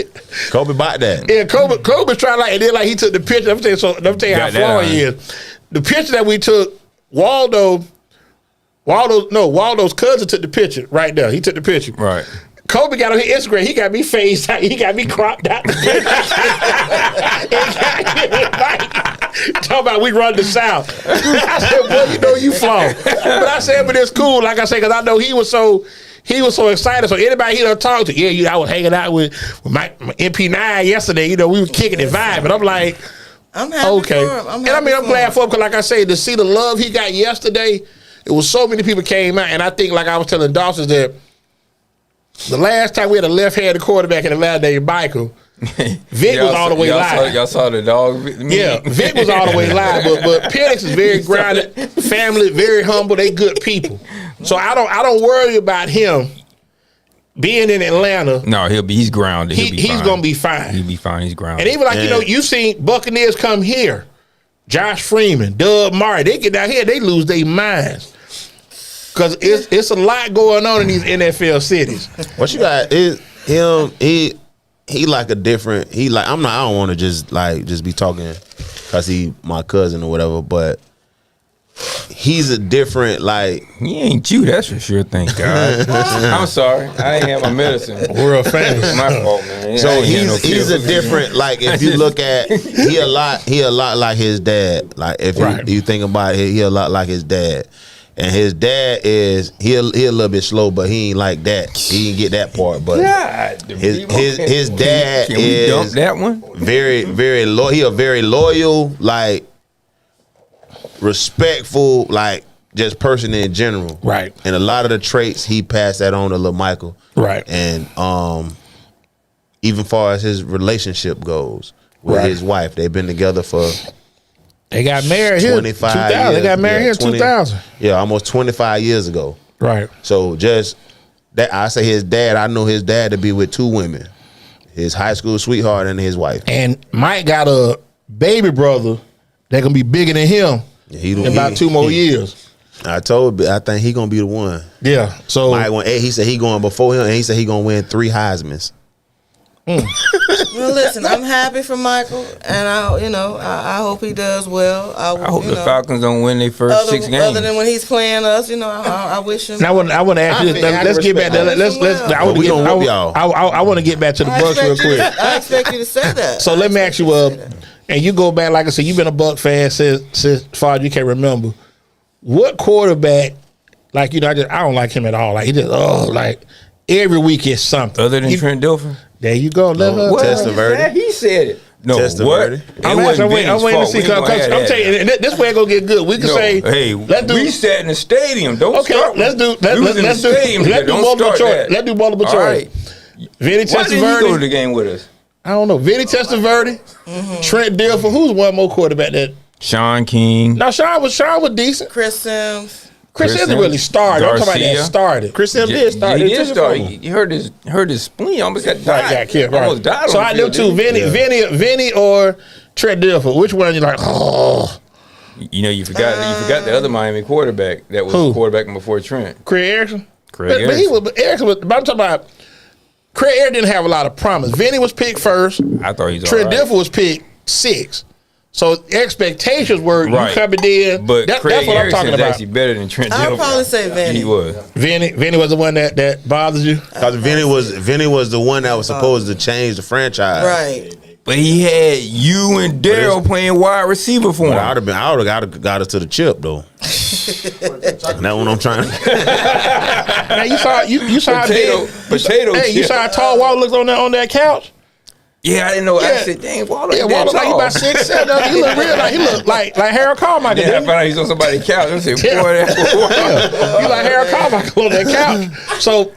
Kobe bought that. Yeah, Kobe's trying and then he took the picture. Let me tell you how flowing he is. The picture that we took, Waldo's cousin took the picture right there. He took the picture. Right. Kobe got on his Instagram. He got me phased out. He got me cropped out. Talking about we run the South. I said, boy, you flow. But I said, but it's cool. Like I said, because I know he was so excited. So anybody he done talked to, I was hanging out with my MP9 yesterday. We was kicking it vibe. And I'm like, I'm happy for him. I'm glad for him because, like I say, to see the love he got yesterday, it was so many people came out. And I think, like I was telling Dawson, that the last time we had a left-handed quarterback in Atlanta named Michael, Vic was all the way live. Y'all saw the dog? Yeah, Vic was all the way live. But Penix is very grounded, family, very humble. They good people. So I don't worry about him being in Atlanta. No, he's grounded. He's gonna be fine. He'll be fine. He's grounded. And even you've seen Buccaneers come here. Josh Freeman, Doug Martin, they get down here, they lose their minds. Because it's a lot going on in these NFL cities. What you got is him. He like a different. I don't want to just be talking because he my cousin or whatever. But he's a different like. He ain't you, that's for sure. Thank God. I'm sorry, I ain't have my medicine. World famous. It's my fault, man. So I ain't had no he's a feelings. different like if you look at he a lot like his dad. Like if you think about it, he a lot like his dad. And his dad is he a little bit slow, but he ain't like that. He didn't get that part. But God, his dad can we dump is that one? very loyal. He a very loyal, like respectful, like just person in general. Right. And a lot of the traits he passed that on to little Michael. Right. And even far as his relationship goes with his wife, they've been together for They got married here. 25 2000. They got married here in 2000. Yeah, almost 25 years ago. Right. So just that, I say his dad, I know his dad to be with two women, his high school sweetheart and his wife. And Mike got a baby brother that gonna be bigger than him in about 2 more years. I think he gonna be the one. Yeah. So Mike went, he said he going before him, and he said he gonna win 3 Heismans. Well, listen, I'm happy for Michael, and I hope he does well. I hope the Falcons don't win their first 6 games. Other than when he's playing us, I wish him. now I want to ask you. Let's get back. I want to get back to the Bucs real quick. I expect you to say that. So let me ask you, and you go back, like I said, you've been a Buck fan since far as you can remember. What quarterback, like I don't like him at all. Like he just like every week is something. Other than Trent Dilfer? There you go. Let her. Testaverde. He said it. No, Testaverde. what? I'm waiting to see. I'm telling you, this way gonna get good. We can say, hey, we sat in the stadium. Don't start. Let's do multiple choice. Let's do multiple choice. Vinny Testaverde. Why didn't he go to the game with us? I don't know. Vinny Testaverde, Trent Dilfer. Who's one more quarterback that? Sean King. No, Sean was decent. Chris Sims. Chris Sims really started. I'm talking about that started. Chris Sims did start. He did start. He hurt his spleen. Almost got died. Got killed. Right. Almost died. So I do too. Vinny or Trent Dilfer. Which one you like? Oh, you forgot the other Miami quarterback that was quarterbacking before Trent. Craig Erickson. But Erickson was. But I'm talking about Craig Erickson didn't have a lot of promise. Vinny was picked first. I thought he was Trent all right. Dilfer was picked 6th. So expectations were you coming in. But that's Craig what I'm talking Erickson's about. actually better than Trent Dilfer. I'll probably say Vinny. He was. Vinny was the one that bothers you. Because Vinny was the one that was supposed to change the franchise. Right. But he had you and Daryl playing wide receiver for him. I would have got us to the chip though. That's what I'm trying to. Now you saw potato. Hey, you saw how tall Waller looks on that couch. Yeah, I didn't know. Yeah. I said, dang, Waller. Yeah, Waller like he about 6'7". He look real like he look like Harold Carmichael. Yeah, I found out he's on somebody's couch. I said, boy, he like Harold Carmichael on that couch. So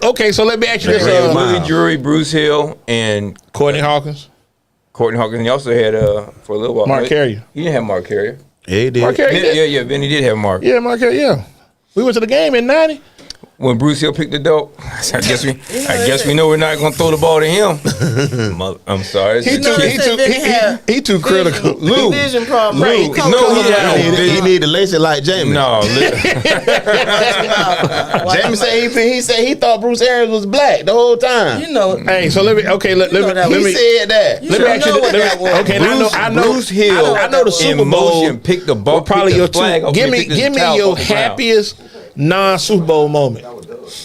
let me ask you this: Louis Drury, Bruce Hill, and Courtney Hawkins. He also had for a little while Mark Carrier. He didn't have Mark Carrier. Yeah, he did. Mark Carrier. Yeah. Vinny did have Mark. Yeah, Mark Carrier. Yeah, we went to the game in '90. When Bruce Hill picked the dope, I guess we know we're not gonna throw the ball to him. I'm sorry. He too critical. Lou, vision problem. Lou, he need to lace it like Jamie. No, Jamie said he thought Bruce Arians was black the whole time. Hey, so let me. Okay, let me. He said that. Let me ask you. Okay, I know. Bruce Hill. I know the Super Bowl. Picked the ball. Probably your two. Give me your happiest non-Super Bowl moment.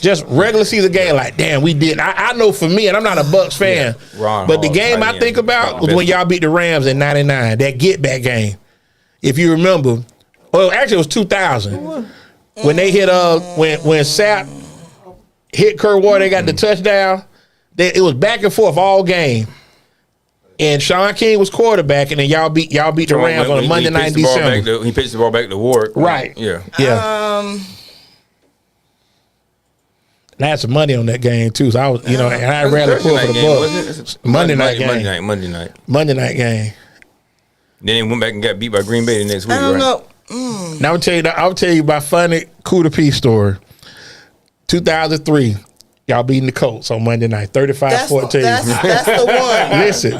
Just regular season game, like damn, we did. I know for me, and I'm not a Bucs fan, but the game I think about was when y'all beat the Rams in '99. That get back game, if you remember. Well, actually, it was 2000 when they hit when Sapp hit Kurt Warner. They got the touchdown. It was back and forth all game. And Sean King was quarterback, and then y'all beat the Rams on a Monday night in December. He pitched the ball back to Ward. Right. Yeah. I had some money on that game too, so I was, and I rarely pulled for the Bucs. Monday night game. Then they went back and got beat by Green Bay the next week. I don't know. Now I'll tell you my funny Kuda P story. 2003, y'all beating the Colts on Monday night, 35-14. That's the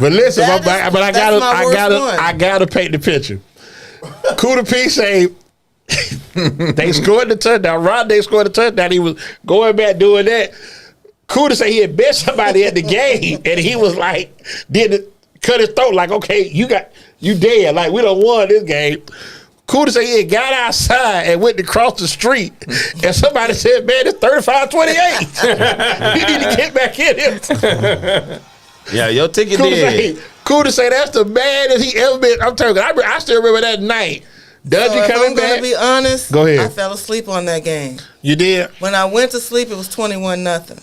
one. Listen, I gotta paint the picture. Kuda P say. They scored the touchdown. Rodney scored the touchdown. He was going back doing that. Kuda say he had bet somebody at the game, and he was like, cut his throat like, okay, you dead. Like we done won this game. Cooter said he had got outside and went to cross the street, and somebody said, "Man, it's 35-28. He need to get back in here." Yeah, your ticket did. Cooter say that's the baddest he ever been. I'm telling you, I still remember that night. Dudley So if coming I'm back. gonna be honest, Go ahead. I fell asleep on that game. You did? When I went to sleep, it was 21-0.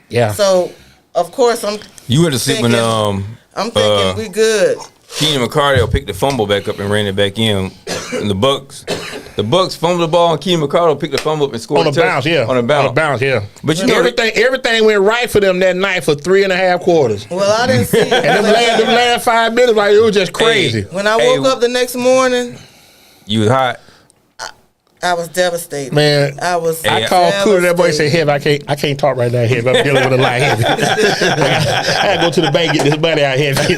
Yeah. So of course You went to sleep when I'm thinking we good. Keenan McCardell picked the fumble back up and ran it back in. And the Bucs fumbled the ball, and Keenan McCardell picked the fumble up and scored On a bounce, yeah. On a bounce. On a bounce, yeah. But you know everything went right for them that night for 3.5 quarters. Well, I didn't see it. And them last 5 minutes, like, it was just crazy. When I woke up the next morning, you was hot. I was devastated. Man, I was. I called Cooter. That boy said, "Heavy, I can't talk right now, Heavy. I'm dealing with a lot, Heavy. I gotta go to the bank and get this money out, Heavy."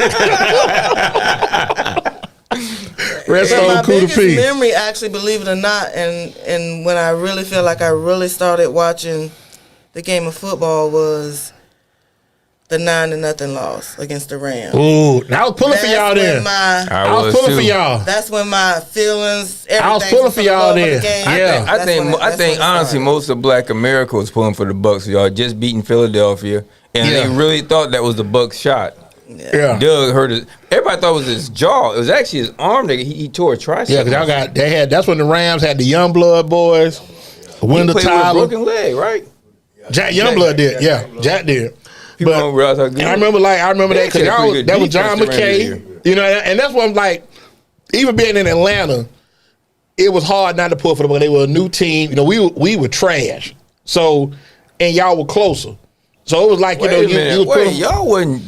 Rest And on my Cooter biggest P. memory, actually, believe it or not, and when I really feel like I really started watching the game of football was the 9-0 loss against the Rams. Ooh, I was pulling for y'all then. I was pulling for y'all. That's when my feelings. I was pulling for y'all then. Yeah, I think honestly, most of Black America was pulling for the Bucs. Y'all just beating Philadelphia, and they really thought that was the Bucs shot. Yeah. Doug hurt it. Everybody thought it was his jaw. It was actually his arm that he tore a tricep. Yeah, because that's when the Rams had the Youngblood boys, Wendell He played Tyler, with a broken leg, right? Jack Youngblood did. Yeah, Jack did. People don't realize how good. I remember that because that was John McKay. You know, and that's what I'm like. Even being in Atlanta, it was hard not to pull for them. They were a new team. You know, we were trash. So, and y'all were closer. So it was like y'all wasn't.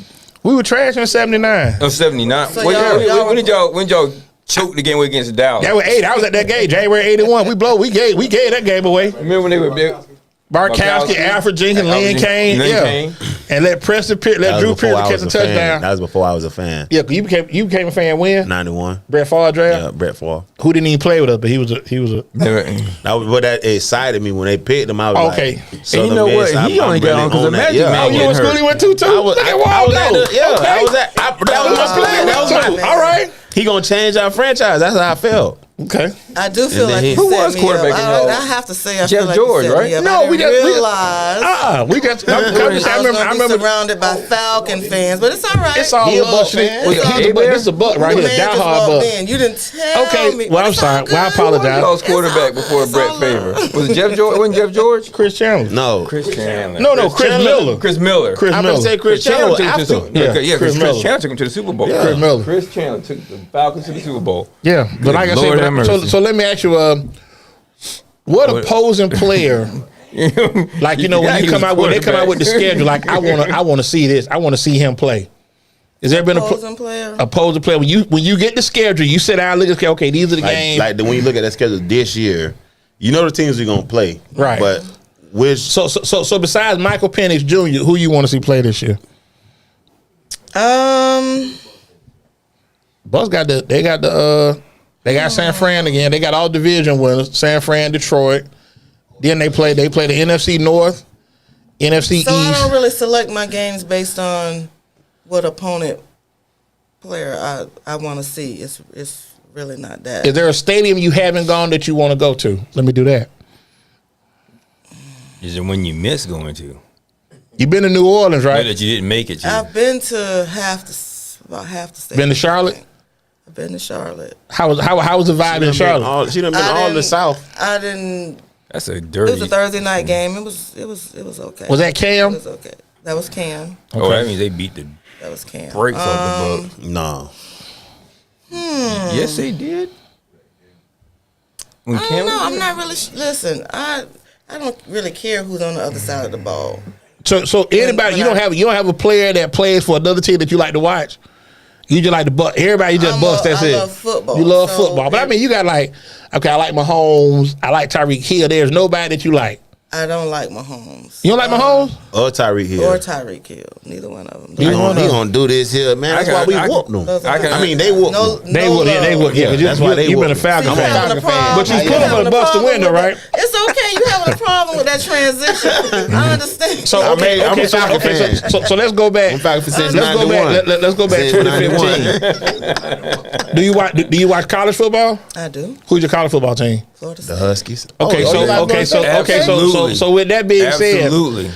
We were trash in '79. Oh, 79. So when did y'all choke the game away against Dallas? That was 80. I was at that game, January '81. We gave that game away. Remember when they were big? Barkowski, Alfred Jenkins, Lynn Kane, and let Drew Pierce catch a touchdown. That was before I was a fan. Yeah, you became a fan when? 91. Brett Favre draft? Yeah, Brett Favre. Who didn't even play with us, but he was a That excited me when they picked him. I was okay. Like, and you know what? He only got on because of Magic Man. You know what school he went to too? I was at that was my plan. That was my all right. He gonna change our franchise. That's how I felt. Okay. I do feel like he who set was me quarterback up. in y'all? I have to say, I Jeff feel like George, he set right? me up. No, we just realized. I remember. Surrounded by Falcon fans, but it's all right. It's all Bucs. This is a Buck right here, die hard Buck. You didn't tell me. Okay, well I'm sorry. Well I apologize. Who was quarterback before Brett Favre? Was it Jeff George? Wasn't Jeff George? Chris Chandler. No, Chris Chandler. No, Chris Miller. Chris Miller. I'm gonna say Chris Chandler after. Chris Chandler took him to the Super Bowl. Chris Miller. Chris Chandler took the Falcons to the Super Bowl. Yeah, but like I said, so let me ask you, what opposing player, like when they come out with the schedule, like I want to see this, I want to see him play. Has there been opposing player? Opposing player when you get the schedule, you sit down and look at okay, these are the games. Like when you look at that schedule this year, you know the teams you're gonna play, right? But which so besides Michael Penix Jr., who you want to see play this year? Bucs they got San Fran again. They got all division winners, San Fran, Detroit. Then they play the NFC North, NFC East. So I don't really select my games based on what opponent player I want to see. It's really not that. Is there a stadium you haven't gone that you want to go to? Let me do that. Is it when you miss going to? You've been to New Orleans, right? That you didn't make it. I've been to about half the state. Been to Charlotte? I've been to Charlotte. How was the vibe in Charlotte? She done been all the South. I didn't. That's a dirty. It was a Thursday night game. It was okay. Was that Cam? It was okay. That was Cam. Oh, that means they beat the That was Cam. brakes off the Bucs. No. Yes, they did. When I don't know. I'm not really. Listen, I don't really care who's on the other side of the ball. So anybody you don't have a player that plays for another team that you like to watch. You just like the Bucs. Everybody just Bucs. That's it. I love football. You love football, but I mean, you got like, okay, I like Mahomes. I like Tyreek Hill. There's nobody that you like. I don't like Mahomes. You don't like Mahomes or Tyreek Hill? Or Tyreek Hill. Neither one of them. He gonna do this here, man. That's why we whooped them. I mean, they whooped them. They would. Yeah, that's why you've been a Falcon fan. But you put them for the Bucs to win, though, right? It's okay you having a problem with that transition. I understand. So I'm okay, a Falcon fan. so let's go back. I'm Falcon fan since Let's go 91. back. Let's go back Since 2015. Do you watch college football? I do. Who's your college football team? Florida The State. Huskies. Okay, so with that being said, Absolutely.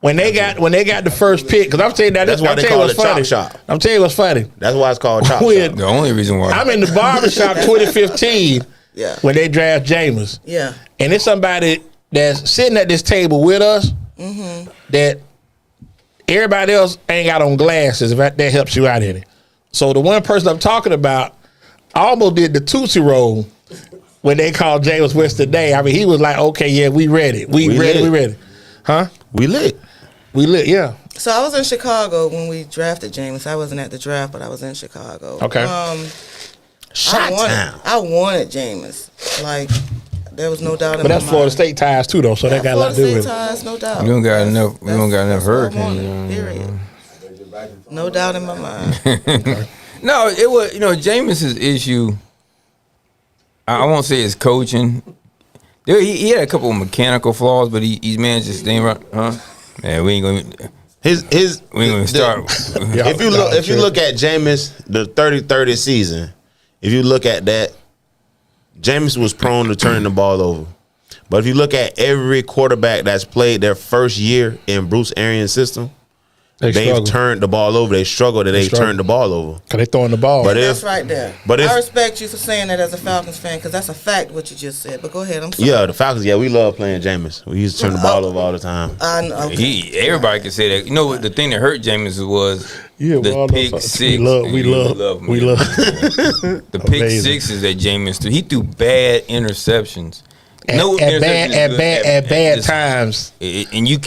when they got the first pick, because I'm saying that That's why they call it Chop Shop. I'm telling you what's funny. That's why it's called Chop When- Shop. The only reason why. I'm in the barbershop 2015 Yeah. when they draft Jameis. Yeah. And it's somebody that's sitting at this table with us that everybody else ain't got on glasses, if that helps you out any. So the one person I'm talking about almost did the Tootsie Roll when they called Jameis Winston today. I mean, he was like, okay, yeah, we ready. We ready. Huh? We lit. We lit, yeah. So I was in Chicago when we drafted Jameis. I wasn't at the draft, but I was in Chicago. Okay. Shot town. I wanted Jameis. Like, there was no doubt in But my that's Florida mind. State ties too, though, so that got a lot to do Florida with State it. ties, no doubt. We don't got enough. We That's- don't got enough that's what I hurricanes. wanted, period. No doubt in my mind. No, it was Jameis's issue. I won't say it's coaching. He had a couple of mechanical flaws, but he managed to stay right. Huh? Man, we ain't gonna. His We ain't gonna start. if you look at Jameis, the 30-30 season, if you look at that, Jameis was prone to turning the ball over. But if you look at every quarterback that's played their first year in Bruce Arians' system, they've struggle. turned the ball over. They struggled and they've turned the ball over. Because they throwing the ball. But That's right there. but if- I respect you for saying that as a Falcons fan, because that's a fact what you just said. But go ahead, I'm sorry. Yeah, the Falcons, we love playing Jameis. We used to turn the ball over all the time. I know. Everybody can say that. You know what? The thing that hurt Jameis was Yeah, the well, pick we six. love him. The pick Amazing. sixes that Jameis threw. He threw bad interceptions. At bad times. And you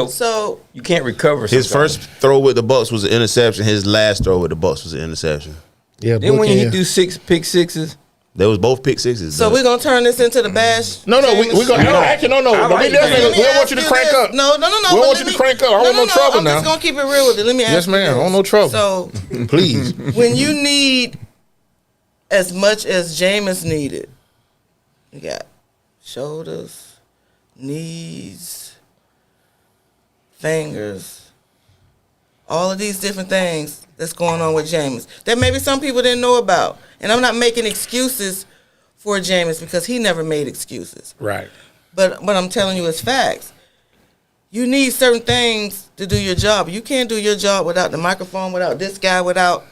So you can't recover. His sometimes. first throw with the Bucs was an interception. His last throw with the Bucs was an interception. Yeah, Then when he bookend. do 6 pick sixes, They was both pick sixes. So we're gonna turn this into the bash. No, we Jameis? gonna actually no. I like We that. don't want you to crank up. No. We don't want you to crank up. I don't want no trouble I'm now. just gonna keep it real with it. Let me ask Yes, you ma'am. I this. want no trouble. So Please. when you need as much as Jameis needed, you got shoulders, knees, fingers, all of these different things that's going on with Jameis that maybe some people didn't know about. And I'm not making excuses for Jameis because he never made excuses. Right. But what I'm telling you is facts. You need certain things to do your job. You can't do your job without the microphone, without this guy, without.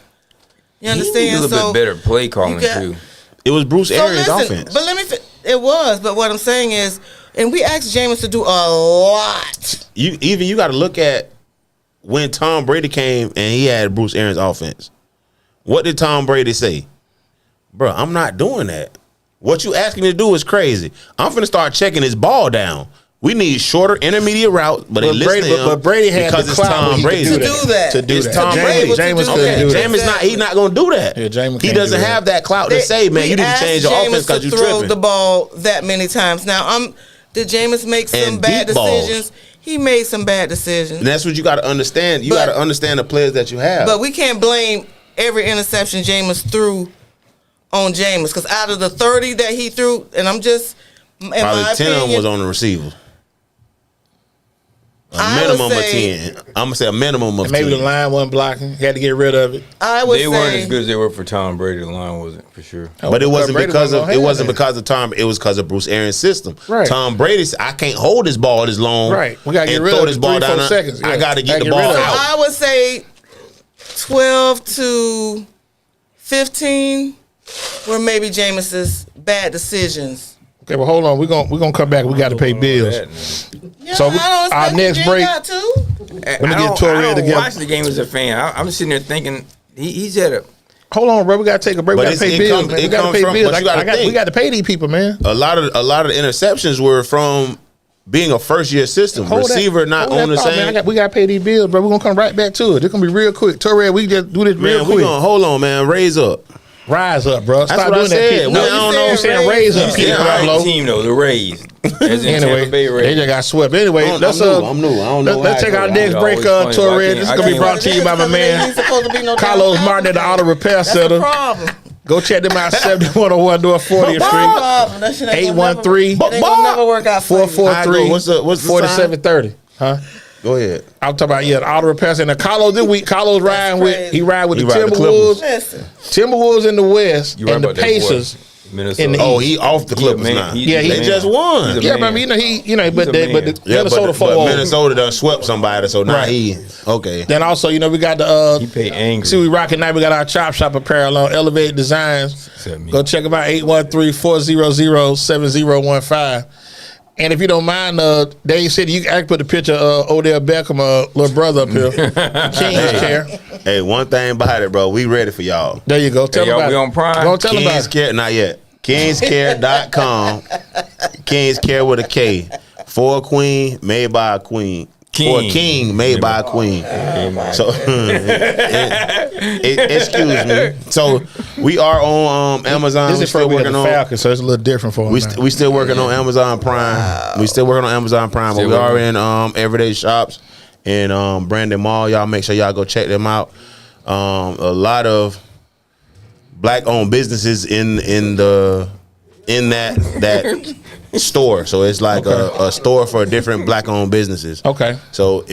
You he needs understand? a little bit better play calling got- too. it was Bruce Arians' offense. But let me. It was. But what I'm saying is, and we asked Jameis to do a lot. You got to look at when Tom Brady came and he had Bruce Arians' offense. What did Tom Brady say? Bro, I'm not doing that. What you asking me to do is crazy. I'm finna start checking his ball down. We need shorter intermediate routes, but they listen to him But Brady had because the it's clout Tom when he Brady. could To do that. To do It's that. Tom Brady. Jameis couldn't Okay, do that. Jameis he's not gonna do that. Yeah, Jameis he can't doesn't do that. have that clout to say, man, We you need to asked change your Jameis offense because to you throw tripping. the ball that many times. Now, did Jameis make some And bad deep balls. decisions? He made some bad decisions. And that's what you got to understand. You But- got to understand the players that you have. But we can't blame every interception Jameis threw on Jameis because out of the 30 that he threw, and I'm just in Probably my 10 of them opinion, was on the receiver. A I minimum would of say- 10. I'm gonna say a minimum of Maybe 10. the line wasn't blocking. He had to get rid of it. I would They weren't say as good as they were for Tom Brady. The line wasn't for sure. But it wasn't Brady because of gonna it have wasn't that. because of Tom. It was because of Bruce Arians' system. Right. Tom Brady said, I can't hold this ball this long. Right. We gotta get and rid throw of this it ball 3-4 down. seconds. I Yeah. got to get the Gotta get ball rid of it. out. I would say 12 to 15 were maybe Jameis's bad decisions. Okay, well, hold on. We're gonna come back. We got to pay bills. Yeah, So I don't our expect next you break- got to. Let me get Torre I don't together. watch the game as a fan. I'm sitting there thinking he's at a. Hold on, bro. We got to take a break. But we got to it pay bills, comes- man. We it got to comes pay from- bills. but you gotta we think. got to pay these people, man. A lot of the interceptions were from being a first year system. Receiver not on the same. Man. We got to pay these bills, bro. We're going to come right back to it. It's going to be real quick. Torre, we just do this real Man, we quick. gonna hold on, man. Raise up. Rise up, bro. Stop what I doing that. said. Kid. No, No, I don't know. I'm saying raise up. He's Kid the right Pablo. team though. The Rays. As in Anyway, Tampa Bay they Rays. just got swept. Anyway, I'm let's new. I'm new. I don't know let's how take it our go. next I break, always funny, Torre. but I This is can't- gonna be I brought to you by my man Ain't supposed to be no damn Carlos Martin at the competition. Auto Repair That's the Center. problem. Go check them out. 7101 North 40th Street. That shit ain't gonna never- 813 it ain't gonna never work out for you. 443 What's the 4730. Huh? Go ahead. I'm talking about the auto repair center. Carlos this week. Carlos riding with crazy. he ride with He the ride the Timberwolves. Listen, Timberwolves in the West You right and the about that, boy. Pacers. Minnesota. in the Oh, he off the He a Clippers man. now. He's Yeah, a he They man. just won. He's a Yeah, man. but I mean, but He's the a man. Minnesota but fall. Minnesota done swept somebody, so now Right. he okay. Then also, we got the He pay angry. see we rocking now. We got our Chop Shop apparel on Elevated Designs. Except me. Go check them out. 813-400-7015. And if you don't mind, Dave said you can put the picture of Odell Beckham, little brother up here. King's Care. Hey, one thing about it, bro, we ready for y'all. There you go. Tell Hey, them y'all, about we it. on Prime? Go tell them about King's it. Care, not yet. Kingscare.com. King's Care with a K. For a queen, made by a queen. For a king, made by a queen. So, excuse me. So, we are on Amazon. This We is for still we got working the on. Falcons, so it's a little different for We, them. we still working on Amazon Prime. We still working on Amazon Prime, but Still we are working. in everyday shops in Brandon Mall. Y'all make sure y'all go check them out. A lot of black-owned businesses in that store. So it's like a store for different black-owned businesses. Okay. So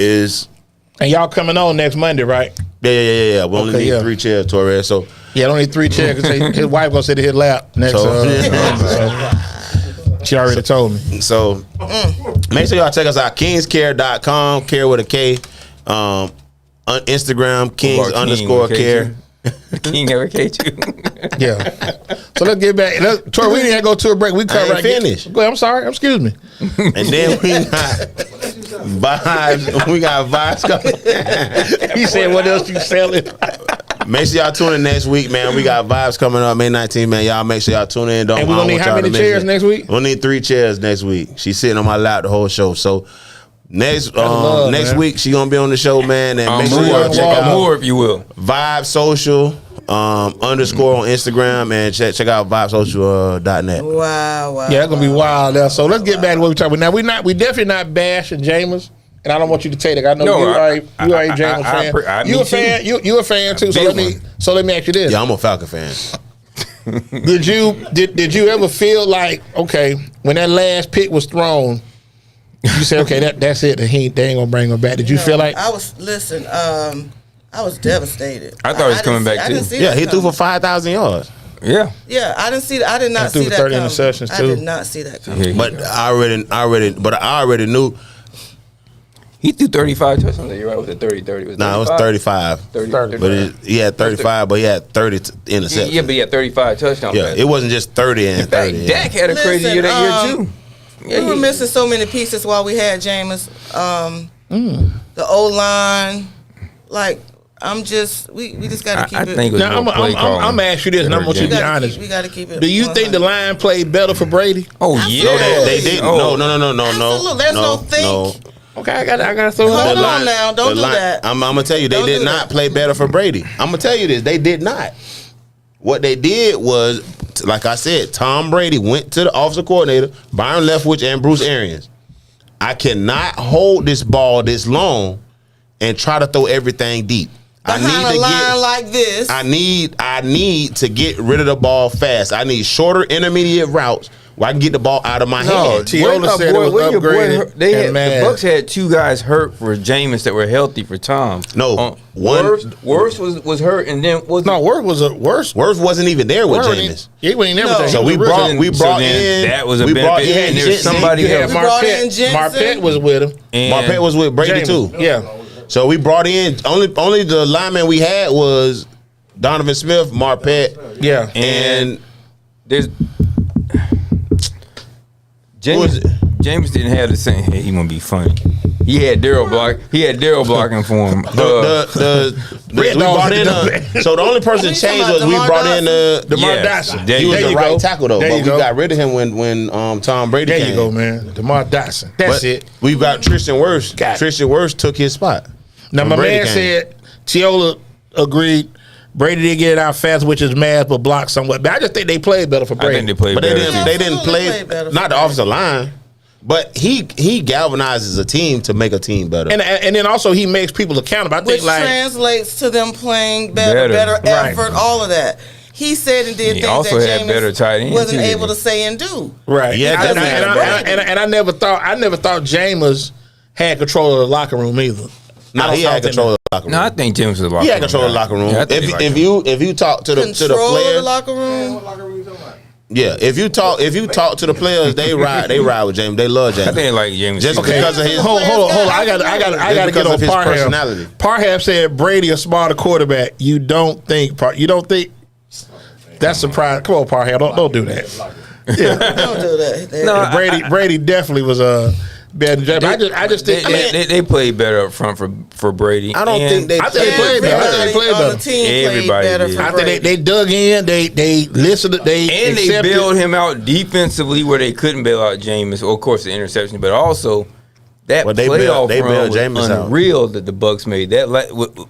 And y'all coming on next Monday, right? yeah. We only Okay, need yeah. 3 chairs, Torres. So Yeah, don't need 3 chairs because his wife gonna sit in his lap next. So- She already told me. So make sure y'all check us out. Kingscare.com, care with a K. On Instagram, Kings King, _care. okay, King ever cage you? Yeah. So let's get back. Tori, we didn't go to a break. We cut I ain't right. finished. Go ahead, I'm sorry. Excuse me. And then we got vibes. We got vibes coming. He said, "What else you selling?" Make sure y'all tune in next week, man. We got vibes coming up May 19th, man. Y'all make sure y'all tune in. Don't And we gonna need how many chairs next week? We'll need 3 chairs next week. She's sitting on my lap the whole show. So next love, next man. week she gonna be on the show, man. And make sure y'all check out more if you will. Vibe Social _ on Instagram and check out vibesocial.net. wow. Yeah, it's gonna be wild there. So let's get back to what we're talking about. Now we definitely not bashing Jameis. And I don't want you to take it. I know No, you are a I- Jameis I- fan. me You a too. fan? You a fan too? So Big let me ask you this: Yeah, I'm a Falcon fan. Did you ever feel like, okay, when that last pick was thrown, you said, okay, that's it. They ain't gonna bring him back. Did you feel like? I was devastated. I thought he was didn't coming back, I too. didn't see Yeah, that he threw for coming. 5,000 yards. Yeah. Yeah, I didn't see. I did not threw see for that 30 coming. interceptions, I too. did not see that coming. Yeah, But I already knew. he threw 35 touchdowns. You're right. Was it 30? Was it Nah, it was 35. 30. But he had 35, but he had 30 interceptions. Yeah, but he had 35 touchdowns. Yeah, it wasn't just 30 and In fact, 30. Dak had a crazy Listen, year that year too. We were missing so many pieces while we had Jameis. The O line, like we just got to keep I it. think it was Now I'm more play calling. gonna ask you this, and I want you to be honest. We got to keep it. Do you think the 100. line played better for Brady? Oh No, yeah, they didn't. Oh. No. Absolutely. There's no think. No. Okay, I gotta throw it Hold out. on now. Don't do that. I'm gonna tell you, they Don't did do not that. play better for Brady. I'm gonna tell you this, they did not. What they did was, like I said, Tom Brady went to the offensive coordinator, Byron Leftwich and Bruce Arians. I cannot hold this ball this long and try to throw everything deep. Behind a line like this. I need to get rid of the ball fast. I need shorter intermediate routes where I can get the ball out of my No, hand. Tiola said it was upgraded. They had, and the mad. Bucs had 2 guys hurt for Jameis that were healthy for Tom. No, one- Worst was hurt, and then was No, Worth was a worse. Worth wasn't even there with Worth Jameis. He wasn't No. everything. So He we was brought original. we brought then in that was a we bad brought pick, in and there's Jensen. somebody You had else. We brought in Marpet. Jensen. Marpet was with him. And Marpet was with Brady Jameis. too. Yeah. So we brought in only the lineman we had was Donovan Smith, Marpet, Yeah. and there's was it? James didn't have the same. Hey, he gonna be funny. He had Daryl block. He had Daryl blocking for him. we brought in so the only person that changed was we brought in DeMar Yes. Dotson. There he you was There the you right go. tackle though, There but you we go. got rid of him when Tom Brady There came. you go, man. DeMar Dotson. That's But it. we've got Tristan Wirfs. Got it. Tristan Wirfs took his spot. Now, when my Brady man came. said Tiola agreed. Brady didn't get it out fast, which is math, but blocked somewhat. But I just think they played better for I Brady. think they played But they better. didn't. too. They didn't Absolutely play. played better Not for the Brady. offensive line, but he galvanizes a team to make a team better. And then also he makes people accountable. I think Which like translates to them playing better Better. Right. effort, all of that. he said and did He things also that had Jameis better tight ends, wasn't too, able didn't to say and do. Right. Yeah, and, definitely. and I never thought Jameis had control of the locker room either. No, he had control of the locker room. No, I think James was a locker He had room control of the guy. locker room. Yeah, I think he liked him. If you talk to the Control of the players, locker room. yeah. If you talk to the players, they ride with James. They love James. I think they like James. Just Okay. because of his hold on. I got to get because on of his Parham. personality. Parham said Brady a smarter quarterback. You don't think that's surprising. Come on, Parham. Don't do that. Yeah. Don't do that. No, Brady definitely was better than Jameis. I just think they played better up front for Brady. I don't think they. I think they played better. I think they Everybody played on the better. team played Everybody better did. for I Brady. think they dug in. They listened. They accepted. bailed him out defensively where they couldn't bail out Jameis. Well, of course, the interception, but also that Well, they playoff bailed run was Jameis out. unreal that the Bucs made. That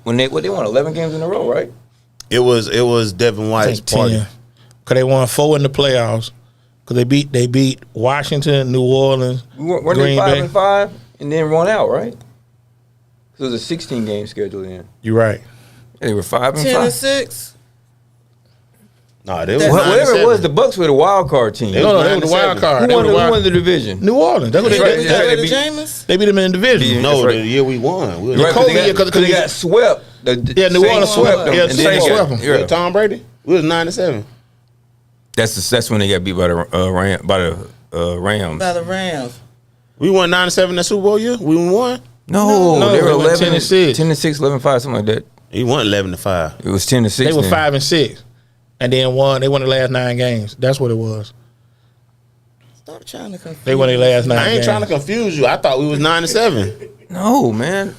when they won 11 games in a row, right? It was Devin White's party. Because they won 4 in the playoffs. Because they beat Washington, New Orleans, Weren't Green they Bay. 5-5 and then run out, right? So it was a 16-game schedule then. You're right. Yeah, they were 5-5. 10-6. No, they was Whatever it was, 9-7. the Bucs were the wild card team. No, they were the wild card. They were the Who wild- won the division? New Orleans. That's what They they That's right. got rid they of beat- Jameis. They beat them in the division. Yeah. No, That's right. the year we won. We Right, Kobe because year, 'cause they got swept. Yeah, New Orleans Saints swept them. Yeah, and the then Saints they got- swept them. with Tom Brady. We was 9-7. That's when they got beat by the Rams. By the Rams. We won 9-7 that Super Bowl year. We won. No, No, they were they went 11 10-6. 10-6, 11-5, something like that. He won 11-5. It was 10-6. They were then. 5-6, and then won. They won the last 9 games. That's what it was. Stop trying to confuse. They won their last 9 I ain't games. trying to confuse you. I thought we was 9-7. No, man.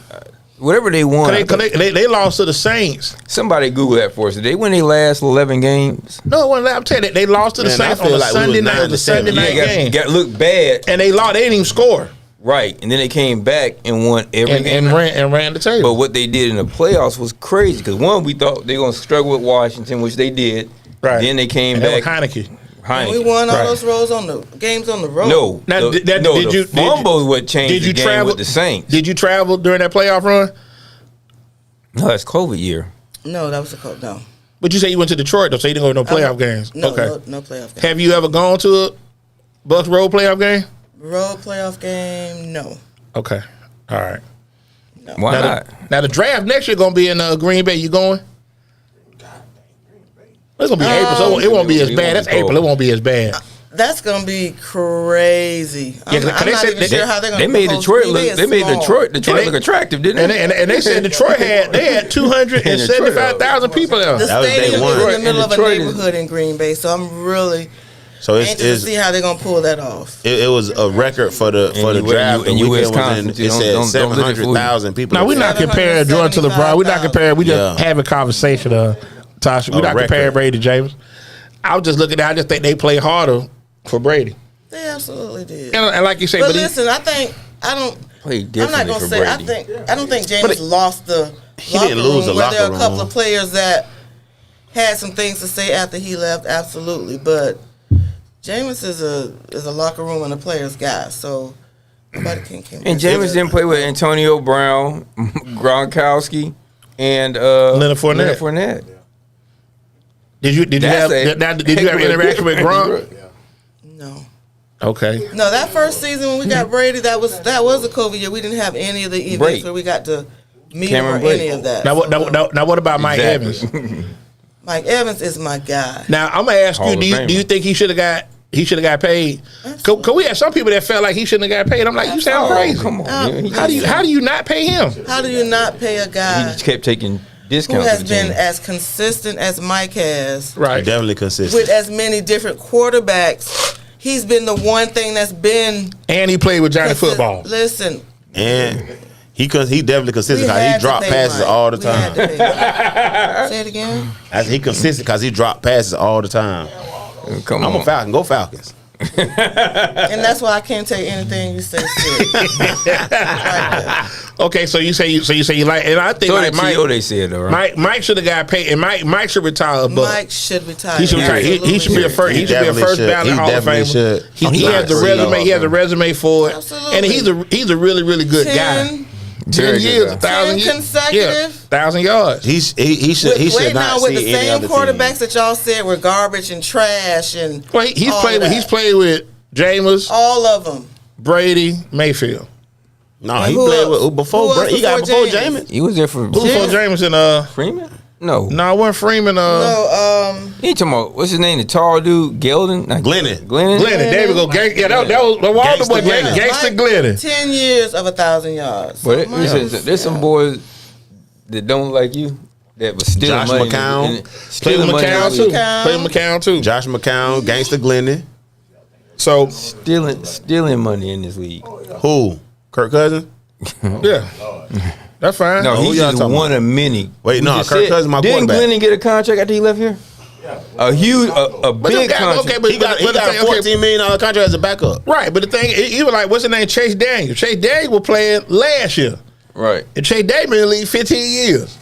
Whatever they won. They lost to the Saints. Somebody Google that for us. Did they win their last 11 games? No, I'm telling you, they lost to the Man, I Saints feel on a like we was Sunday night. It was a 9-7. Sunday night Yeah, game, got looked bad. and they lost. They didn't even score, Right. And then they came back and won every game. and ran the table. But what they did in the playoffs was crazy. Because one, we thought they were going to struggle with Washington, which they did. Right. Then they came and that back. was Heineke. And we Heineke. won all Right. those games on the road. No. Now, the, did no, you- the did you- fumble what changed Did you the game travel with the Saints. Did you travel during that playoff run? No, that's COVID year. No, that was a cold. No. But you say you went to Detroit though, so you didn't go to no playoff games. No, Okay. no playoff game. Have you ever gone to a Bucs road playoff game? Road playoff game? No. Okay. All right. Why Now not? the draft next year gonna be in Green Bay. You going? It's gonna be April, so it won't be as it bad. won't That's be cold. April. It won't be as bad. That's gonna be crazy. Yeah, I'm 'cause not they said even sure how they're gonna. They made propose Detroit Green look. Bay is They made small. Detroit And they- look attractive, didn't they? And they said Detroit had 275,000 people there. The That was day stadium one. is in the middle of a Detroit is- neighborhood in Green Bay, so I'm really So anxious to see how they're gonna pull that off. it was a record for the you- draft. and The you weekend was Wisconsin, in, too. it Don't- said don't look at 700,000 people. No, we're not comparing Jordan to LeBron. We're not comparing. We just Yeah. having conversation, Tasha. We're A not record. comparing Brady to James. I was just looking at. I just think they play harder for Brady. They absolutely did. And like you say, But but listen, I don't. Play I'm not differently gonna for say. Brady. I don't think James lost the. He didn't lose the where there are locker a couple room. of players that had some things to say after he left. Absolutely, but Jameis is a locker room and a player's guy. So nobody can. And Jameis didn't play with Antonio Brown, Gronkowski, and Leonard Fournette. Leonard Fournette. did you That's have a did you have heck of a interaction with pick. Gronk? No. Okay. No, that first season when we got Brady, that was a COVID year. We didn't have any of the events Brake. where we got to meet Cameron him or Brake. any of that. Now what? So, Now what about Mike Exactly. Evans? Mike Evans is my guy. Now I'm gonna ask Hall you: of Do you Famer. think he should have got paid? Cause we had some people that felt like he shouldn't have got paid. I'm like, you sound Oh, crazy. come on. man. He How do you not pay him? How do you not pay a He guy just kept taking who discounts. has for the been team. as consistent as Mike has Right. Definitely consistent. with as many different quarterbacks? He's been the one thing that's been And he played with Johnny Football. Listen, And he definitely consistent we because had he to dropped pay passes Mike. all the We had time. to pay Mike. Say it again. He consistent because he dropped passes all the time. Come I'm on. a Falcon. Go Falcons. And that's why I can't take anything you say serious. Okay, so you say you like, and I think So like did Mike, T.O. they said though, right? Mike should have got paid, and Mike should retire. But Mike should retire. he should retire. He should be a first. He should be a definitely first should. ballot He Hall of definitely Famer. should. He He's has the not resume. free. He has a resume for it, Absolutely. and he's a really good guy. 10 10 years, 1,000 10 yards. consecutive? Yeah, 1,000 yards. He should Wait, not now with see the any same other quarterbacks team. that y'all said were garbage and trash and Well, he's all played of with that. he's played with Jameis, all of them. Brady, Mayfield. No, And he who played else? with before. Who else He got before before Jameis? Jameis. He was there for Who before Jameis and Freeman? No. No, it wasn't Freeman. No, He talking about, what's his name? The tall dude, Geldon? Not Glennon. Glennon? Glennon. There we go. Yeah, that was the Walter boy. Gangsta Gangsta Mike, Glennon. 10 years of 1,000 yards. But Mike- listen, there's some boys that don't like you that was stealing Josh money. McCown. Played Stealing with money. McCown too. McCown. Played with McCown too. Josh McCown, Gangsta Glennon. So Stealing money in this league. Who? Kirk Cousins? yeah, that's fine. No, who he's y'all just talking one of many. Wait, We no, just Kirk said- Cousins my Didn't quarterback. Glennon get a contract after he left here? A huge, a But them big guys- contract. okay, but He got the thing- a $14 million contract as a backup. right. But the thing, even like what's his name, Chase Daniel. Chase Daniel was playing last year, Right. and Chase Daniel been in the league 15 years.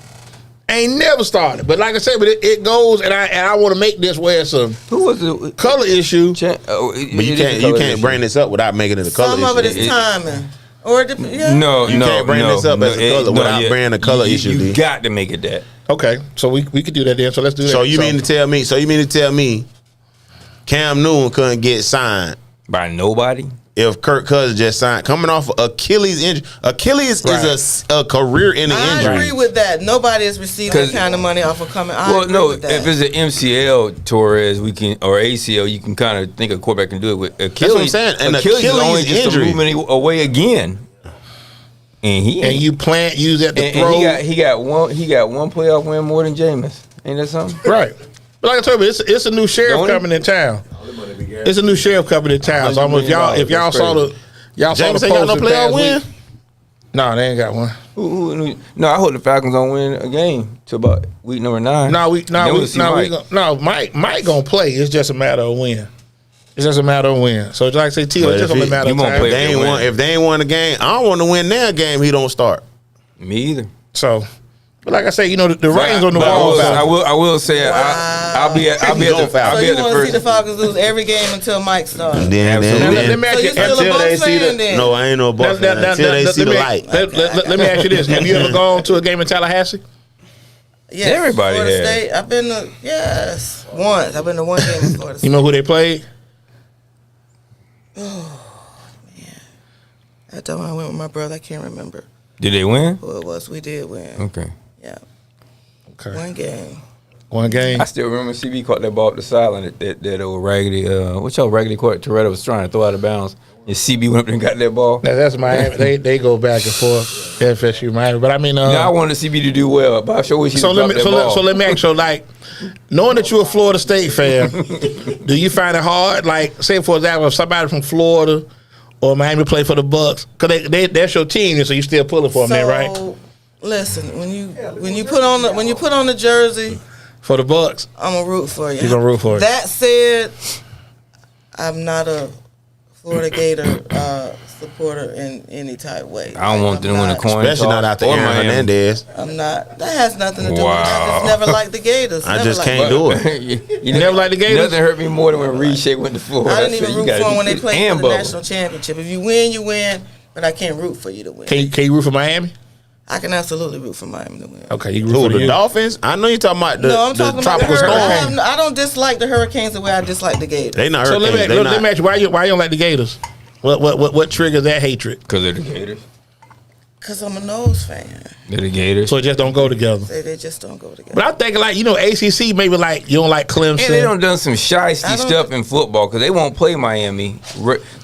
Ain't never started. But like I said, but it goes, and I want to make this where it's a Who was the color issue. But you can't bring this up without making it a color Some of it issue. is timing. Or, yeah. No, You can't bring this up as a color without bringing a color issue, You D. got to make it that. Okay, so we could do that then. So let's do that. So you mean to tell me Cam Newton couldn't get signed By nobody? if Kirk Cousins just signed coming off of Achilles injury? Achilles Right. is a career-ending I injury. agree with that. Nobody is receiving that 'Cause- kind of money off of coming. I Well, agree no. with that. If it's an MCL Torres, we can, or ACL, you can kind of think a quarterback can do it. With Achilles, what I'm saying. An Achilles is only Achilles just injury. a movement away again. And he and you use that to and throw. he got one playoff win more than Jameis. Ain't that something? Right. But like I told you, it's a new sheriff Don't it? coming in town. It's a new sheriff coming in town. So if y'all saw the James ain't got no post playoff past win. week- No, they ain't got one. No, I hope the Falcons don't win a game till about week number 9. Mike gonna play. It's just a matter of when. It's just a matter of when. So like I say, T, But it's just if only a he- matter he of won't time. play If they ain't won a game, I don't want to win their game. He don't start. Me either. So, but like I say, the ratings on the But wall. I will say I'll be at So the you want to first. see the Falcons lose every game until Mike starts? Then Let me So ask you you. still a until they Bucs see fan then? no, I ain't no Bucs fan until they see the light. Let me ask you this: have you ever gone to a game in Tallahassee? Yes. Everybody Florida has. State. I've been to once. I've been to one game in Florida State. You know who they played? That time I went with my brother. I can't remember Did they win? who it was. We did win. Okay. Yeah, Okay, one game. one game. I still remember CB caught that ball up the sideline that old raggedy what y'all raggedy court Toretto was trying to throw out of bounds. And CB went up there and got that ball. That's Miami. They go back and forth. FSU Miami, but I mean, I wanted CB to do well, but I sure wish he so would let drop me that ball. let me ask you, like, knowing that you're a Florida State fan, do you find it hard? Like, say for example, if somebody from Florida or Miami play for the Bucs, because that's your team, so you still pulling for them, man, right? Listen, when you put on the jersey, For the Bucs, I'm gonna root for you. You gonna root for it. That said, I'm not a Florida Gator supporter in any type way. I don't want them to win a coin Especially not after or Aaron Miami. Hernandez. I'm not. That has nothing to do with it. I Wow. just never liked the Gators. I Never just liked can't them. do it. you never liked the Gators? Nothing hurt me more than when Reed Shea went to Florida. I didn't even said, root gotta for them when do they played and for the Bubba. national championship. If you win, you win. But I can't root for you to win. can you root for Miami? I can absolutely root for Miami to win. Okay, you root Who, for the you. Dolphins? I know you're talking about No, I'm the talking about the tropical Hurricanes. storm. I don't dislike the Hurricanes the way I dislike the Gators. They not So let Hurricanes. me They let me not. ask you, why you don't like the Gators? What triggers that hatred? Because they're the Gators. Because I'm a nose fan. They're the Gators. So it just don't go together. They just don't go together. But I'm thinking like ACC maybe like you don't like Clemson. And they don't done some shiesty I don't- stuff in football because they won't play Miami.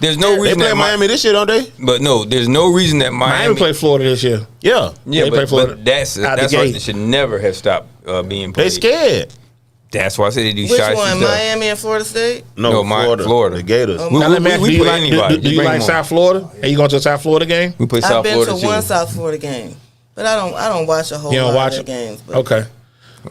There's no They reason play that Miami this year, don't they? But no, there's no reason that Miami Miami. played Florida this year. Yeah. Yeah, They play Florida but that's out the why gate. they should never have stopped being played. They scared. That's why I said they do Which shiesty one, stuff. Miami and Florida State? No, No, Florida. The Gators. Oh, We, Now let me ask we you, do you play like, anybody. do Just you bring like them South Florida? Are you going to a South Florida game? We play I've South been Florida to too. one South Florida game, but I don't watch a whole You don't lot watch of it? their games. But Okay.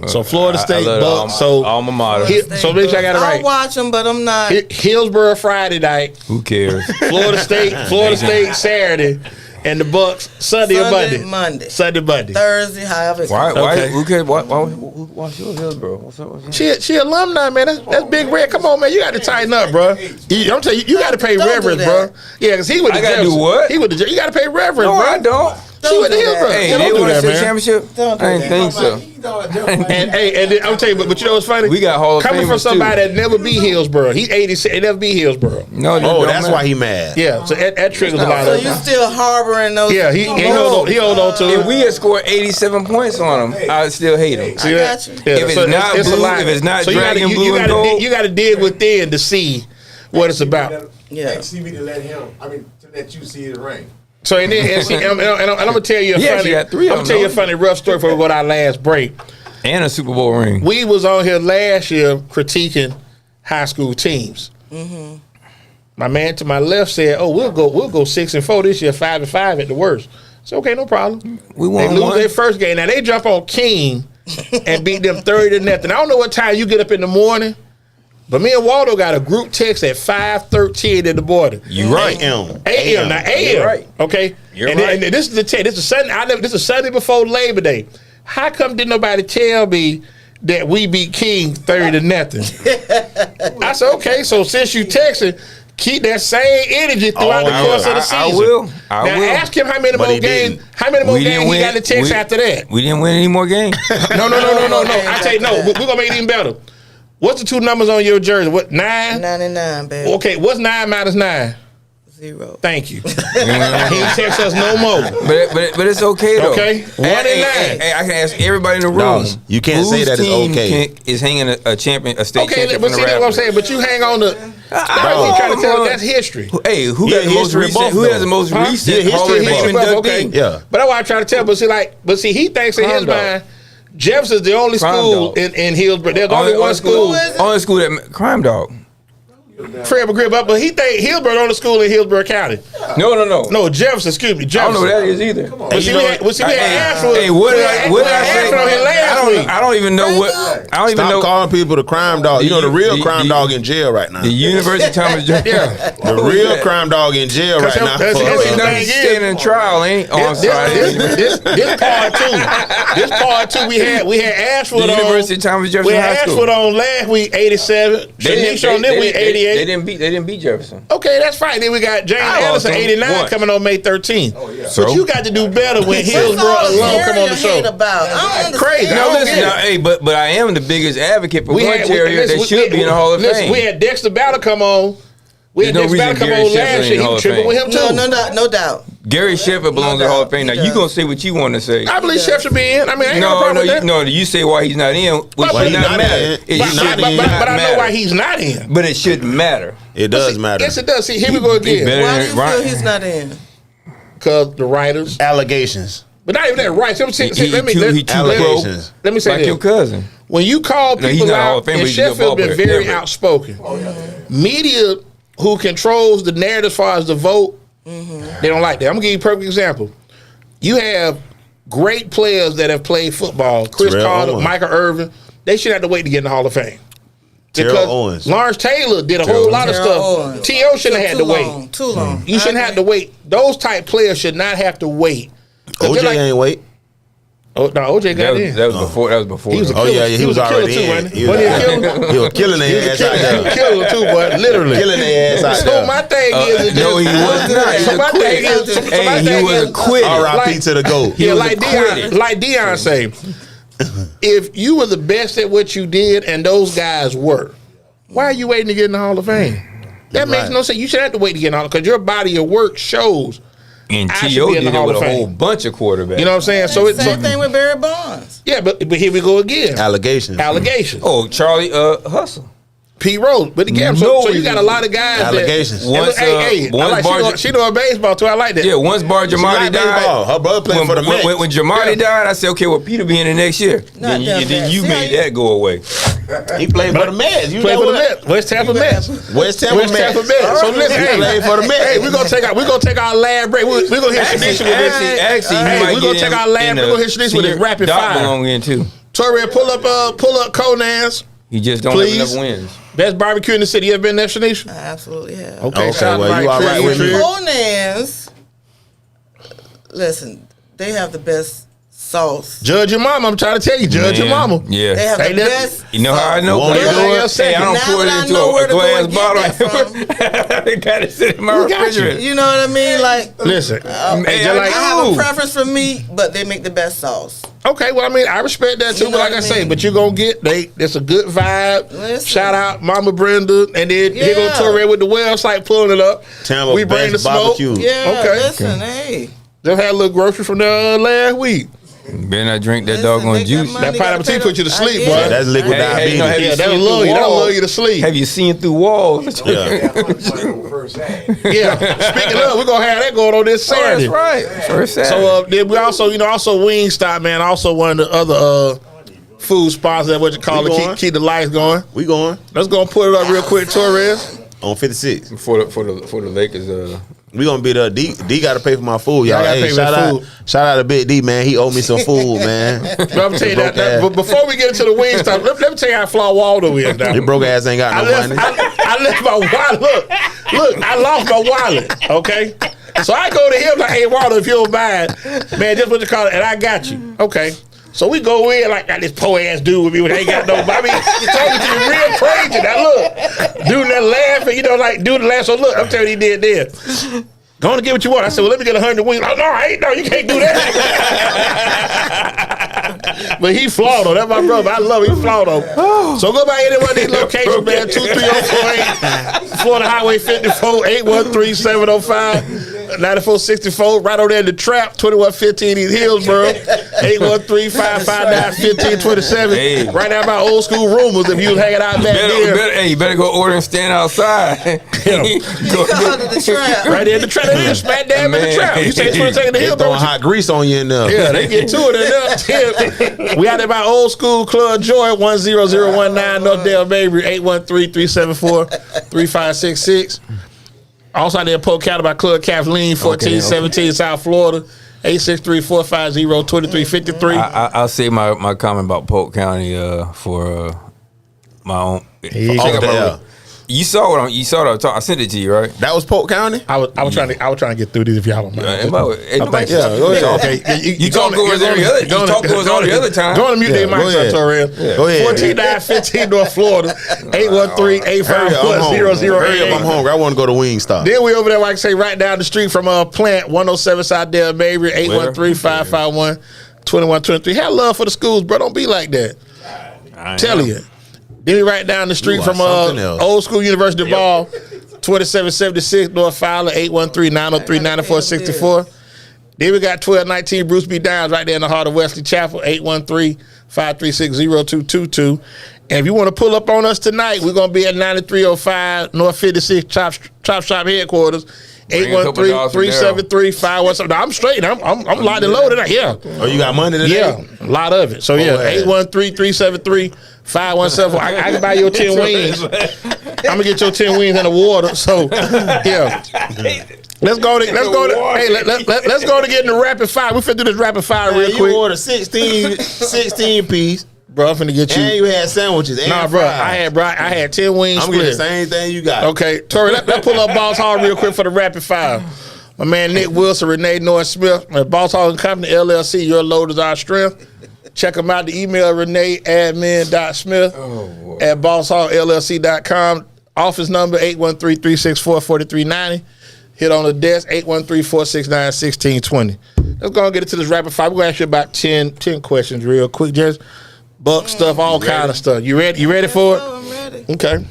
So Florida State, I love Bucs. So alma mater. So make sure I got it I'll right. watch them, but I'm not. Hillsborough Friday night, Who cares? Florida State Saturday, and the Bucs Sunday or Sunday, Monday. Monday. Sunday, Monday. Thursday, however. it Why? goes. Okay. Who cares? What's your Hillsborough? What's up? She alumni, man. That's Big Red. Come on, man. You got to tighten up, bro. I'm telling you, you got to pay Don't do reverence, that. bro. Yeah, because he would. I gotta do what? He would. You got to pay reverence, No, bro. I don't. She went to Hillsborough. Hey, Yeah, they don't do won a that, state man. championship? Don't do I didn't that. think so. And I'm tell you, but you know what's funny? We got Hall of coming from Famers, somebody too. that never beat Hillsborough. He's 86. He never beat Hillsborough. No, Oh, that's why he mad. Yeah, so that triggers a lot So of. you still harboring those? Yeah, he hold on to If it. we had scored 87 points on him, I'd still hate him. See I that? got you. Yeah, If it's so not a blue, lie. if it's not So you dragon gotta, blue and gotta gold- you got to dig within to see what it's about. Yeah. See me to let him. I mean, to let you see the ring. So and then and, see, and I'm gonna tell you a He funny. actually got three I'm of gonna tell you a them, funny rough story before we go to our last break. And a Super Bowl ring. We was on here last year critiquing high school teams. My man to my left said, "Oh, we'll go 6-4 this year, 5-5 at the worst." So okay, no problem. We They won lose one. their first game. Now they jump on King and beat them 30-0. I don't know what time you get up in the morning, but me and Waldo got a group text at 5:13 in the morning. You right. AM, not AM. You're right. Okay. You're and right. And this is the text. This is Sunday. This is Sunday before Labor Day. How come didn't nobody tell me that we beat King 30-0? I said, okay. So since you texting, keep that same energy throughout the course of the season. I will. Now I will. ask him how many But more he games. didn't. How many more We didn't games he win- got to text we- after that? We didn't win any more games. No. I tell you, no. We're gonna make it even better. What's the two numbers on your jersey? What 9? 99, baby. Okay. What's 9 minus 9? 0. Thank you. He ain't text us no more. But it's okay though. Okay. 1 and 9. Hey, I can ask everybody in the room. Dollars. You can't say whose that it's team okay. Is hanging a state Okay, championship but in see the that's what I'm rafters. saying. But you hang on to. That's what I'm trying to tell you. That's history. Hey, who Yeah, got the most history recent? both Who though. has the most Huh? recent Yeah, Hall of history Fame both. Okay. inductee? Yeah. But that's what I'm trying to tell. But see, he thinks in Crime his dog. mind, Jefferson's the only Crime school dog. in Hillsborough. There's only one school. Only school that crime dog. Fred McGriff up, but he think Hillsborough the only school in Hillsborough County. No. No, Jefferson. Excuse me, I don't Jefferson. know what that is either. But see, we had Ashford. Hey, what did I say? Ashford on here last week. I don't even know what. I don't even Stop know. calling people the crime dog. You know the real The- crime the- dog in jail right now. The University of Thomas Jefferson. Yeah. The real crime dog in jail right now. that's- for, that's- He's not standing in trial, ain't he? Oh, I'm sorry. This part two. This part two. We had Ashford The on. University of Thomas Jefferson We had High School. Ashford on last week, 87. Shawnesia on this week, 88. They didn't beat Jefferson. Okay, that's fine. Then we got James I Anderson, lost 89, once. coming on May 13th. So? But you got to do better when What's Hillsborough all this alone come on the area hate show. about? I don't Crazy. understand. I No, don't listen. get it. Now, hey, but I am the biggest advocate for one area that should be in the Hall of listen, Fame. we had Dexter Battle come on. We had There's no Dexter Battle reason come Gary on Sheffield last ain't year. Hall He of tripping Fame. with him too. No doubt. Gary Sheffield belongs to the Hall of Fame. Now He you does. gonna say what you want to say. I believe Chef should be in. I mean, I ain't got no problem with that. You say why he's not in, which But should he's not not matter. in. It He's should not not in. But I know matter. why he's not in. But it shouldn't matter. It does matter. Yes, it does. See, here we go again. better- Why do you Right. feel he's not in? Because the writers. Allegations. But not even that, right? Let me He too Allegations. let me say like this. your cousin. When you call No, he's people not a Hall of out, Famer, and he's a good Sheffield ball been player. very Never. outspoken. Media who controls the narrative as far as the vote, they don't like that. I'm gonna give you a perfect example. You have great players that have played football. Chris Terrell Carter, Owens. Michael Irvin. They should have to wait to get in the Hall of Fame. Terrell Because Owens. Lawrence Taylor did a whole lot of stuff. T.O. shouldn't have had to wait. Too long. You shouldn't have to wait. Those type players should not have to wait. 'Cause OJ they're like- ain't wait. Oh, no, OJ got in. That was before. That was before. He was a though. Oh yeah, He he was was a killer already too, in. wasn't he? He was Wasn't he a killer? he was killing their ass out He was there. a killer too, boy. Literally. Killing their ass out So there. my thing is, no, he was not. So He my quit. thing is, so my Hey, thing he was is, a quitter. R.I.P. to the GOAT. Yeah, was like a quitter. Deion say, if you were the best at what you did and those guys were, why are you waiting to get in the Hall of Fame? That makes Right. no sense. You should have to wait to get in the Hall because your body of work shows. And I should T.O. be in did the it Hall with of a whole Fame. bunch of quarterbacks. You know what I'm saying? So it's Same thing with Barry Bonds. yeah, but here we go again. Allegations. Allegations. Oh, Charlie Hustle. P. Rose, but again, so you got a lot of guys. Allegations. That, Once, I once like Bar- she know baseball too. I like that. Yeah, once Bar Jamadi like baseball. died. Her brother played for the Mets. When Jamadi died, I said, okay, well, Peter be in the next year. Not Then that you bad. made See how that go away. He played for the Mets. You Play know for the what? Mets. West Tampa Mets. West Tampa West Tampa Mets. Mets. So listen, He hey, played for the Mets. Hey, we're gonna take our lab break. We're gonna hit Shawnesia with this. Actually, Hey, we're gonna take our lab. We're gonna hit Shawnesia with this rapid fire. belong in too. Torre, pull up Conan's. He just don't Please. have enough wins. Best barbecue in the city. You ever been there, Shawnesia? I absolutely have. Okay, Okay, shot well, right, you all right with me? Conan's, listen, they have the best sauce. Judge your mama. I'm trying to tell you, judge your mama. Yeah. They have Hey, the that- best. You know how I know? Won't Hey, you do it? Hey, I don't Now pour it that I into know a where to go glass and get that bottle. They got it sitting in my We got you. refrigerator. You know what I mean? Like, Listen, Hey, just like I have a Ooh. preference for meat, but they make the best sauce. okay, well, I mean, I respect that too. You But know like what I I say, mean? but you're gonna get it's a good vibe. Listen. Shout out Mama Brenda, and then here go Yeah. Torre with the website pulling it up. Tampa we bring the best smoke. barbecue. Yeah, Okay. listen, hey. Just had a little grocery from the last week. Better not drink that Listen, doggone they got juice. money. That They gotta pineapple tea pay put you to them. sleep, I boy. get Yeah, it. that's liquid diabetes. no, have Yeah, you that'll seen love through you. That'll walls? love you to sleep. Have you seen through walls? Yeah. First hand. Yeah. Speaking of, we're gonna have that going on this Oh, Saturday. that's right. First Saturday. So then we also, also Wingstop, man. Also one of the other food sponsors that what you call We it, going. keep the lights going. We going Let's go and put it up real quick, Torres. on 56. for the Lakers, We gonna be there. D got to pay for my food, Yeah, I y'all. gotta Hey, pay for food. shout out to Big D, man. He owe me some food, man. But I'm tell you Broke that, ass. but before we get into the Wingstop, let me tell you how flaw Waldo is now. Your broke ass ain't got I no left, money. I left my wallet. Look, I lost my wallet. Okay, so I go to him like, "Hey, Waldo, if you don't mind, man, just what you call it, and I got you." Okay, so we go in like got this poor ass dude with me when they ain't got no. I mean, he's talking to me real crazy. Now look, dude that laughing, like dude the laugh. So look, I'm telling you, he did this. Go on and get what you want. I said, well, let me get 100 wings. Oh, no, I ain't. No, you can't do that. But he flawed though. That's my brother. I love him. He flawed though. So go by any one of these locations, man. 23048 Florida Highway 54, 813-705. 9464, right over there in the trap, 2115 East Hillsboro, 813-559-1527. Hey. Right out by old school rumors if you was hanging out back there. you better go order and stand outside. Yeah. Go under the trap. Right there in the trap. They just smack dab in the Man. trap. You say it's for taking the They hill, throwing don't you? hot grease on you in there. Yeah, they get to it in there. We out there by Old School Club Joy, 10019 North Dale Baby, 813-374-3566. Also out there in Polk County by Club Kathleen, 1417 South Florida, 863-450-2353. I'll say my comment about Polk County for my own. you Check go. out my Yeah. room. You saw what I talking. I sent it to you, right? That was Polk County? I was trying to get through these if y'all don't mind. Ain't nobody- I think- Yeah, go ahead. Okay. You talk over us every other. You talk over us all the other time. Go on and mute Yeah, their go mics ahead. up, Torres. Go ahead. 14915 North Florida, Hurry up, I'm hungry. Hurry up, I'm 813-851-0088. hungry. I want to go to Wingstop. Then we over there, like I say, right down the street from Plant, 107 South Dale Mabry, 813-551-2123. Have love for the schools, bro. Don't be like that. Telling you. Then we right down the street You from are something else. Old School University Ball, 2776 North Fowler, 813-903-9464. Then we got 1219 Bruce B. Downs right there in the heart of Wesley Chapel, 813-536-0222. And if you want to pull up on us tonight, we're going to be at 9305 North 56 Chop Shop headquarters, Bring a couple dollars from 813-373-517. No, I'm straight. I'm locked and loaded. Yeah. Oh, you got money today? Yeah, a lot of it. So yeah, yeah. 813-373-5174. I can buy your 10 wings. I'm gonna get your 10 wings in the water. So yeah, let's go. Let's go to get in the rapid fire. We finna do this rapid fire Man, real you quick, ordered 16 piece, bro. I'm finna get and you. you had sandwiches. And Nah, bro. fries. I had 10 wings. I'm getting the split. same thing you got. Okay, Tori, let's pull up Boss Hall real quick for the rapid fire. My man Nick Wilson, Renee Norris Smith, Boss Hall and Company LLC. Your load is our strength. Check them out. The email reneeadmin.smith at bossHallLLC.com. Office number 813-364-4390. Hit on the desk 813-469-1620. Let's go and get into this rapid fire. We're gonna ask you about 10 questions real quick. Just Buck stuff, all kind of stuff. You ready? You ready for it? Oh, I'm ready. Okay.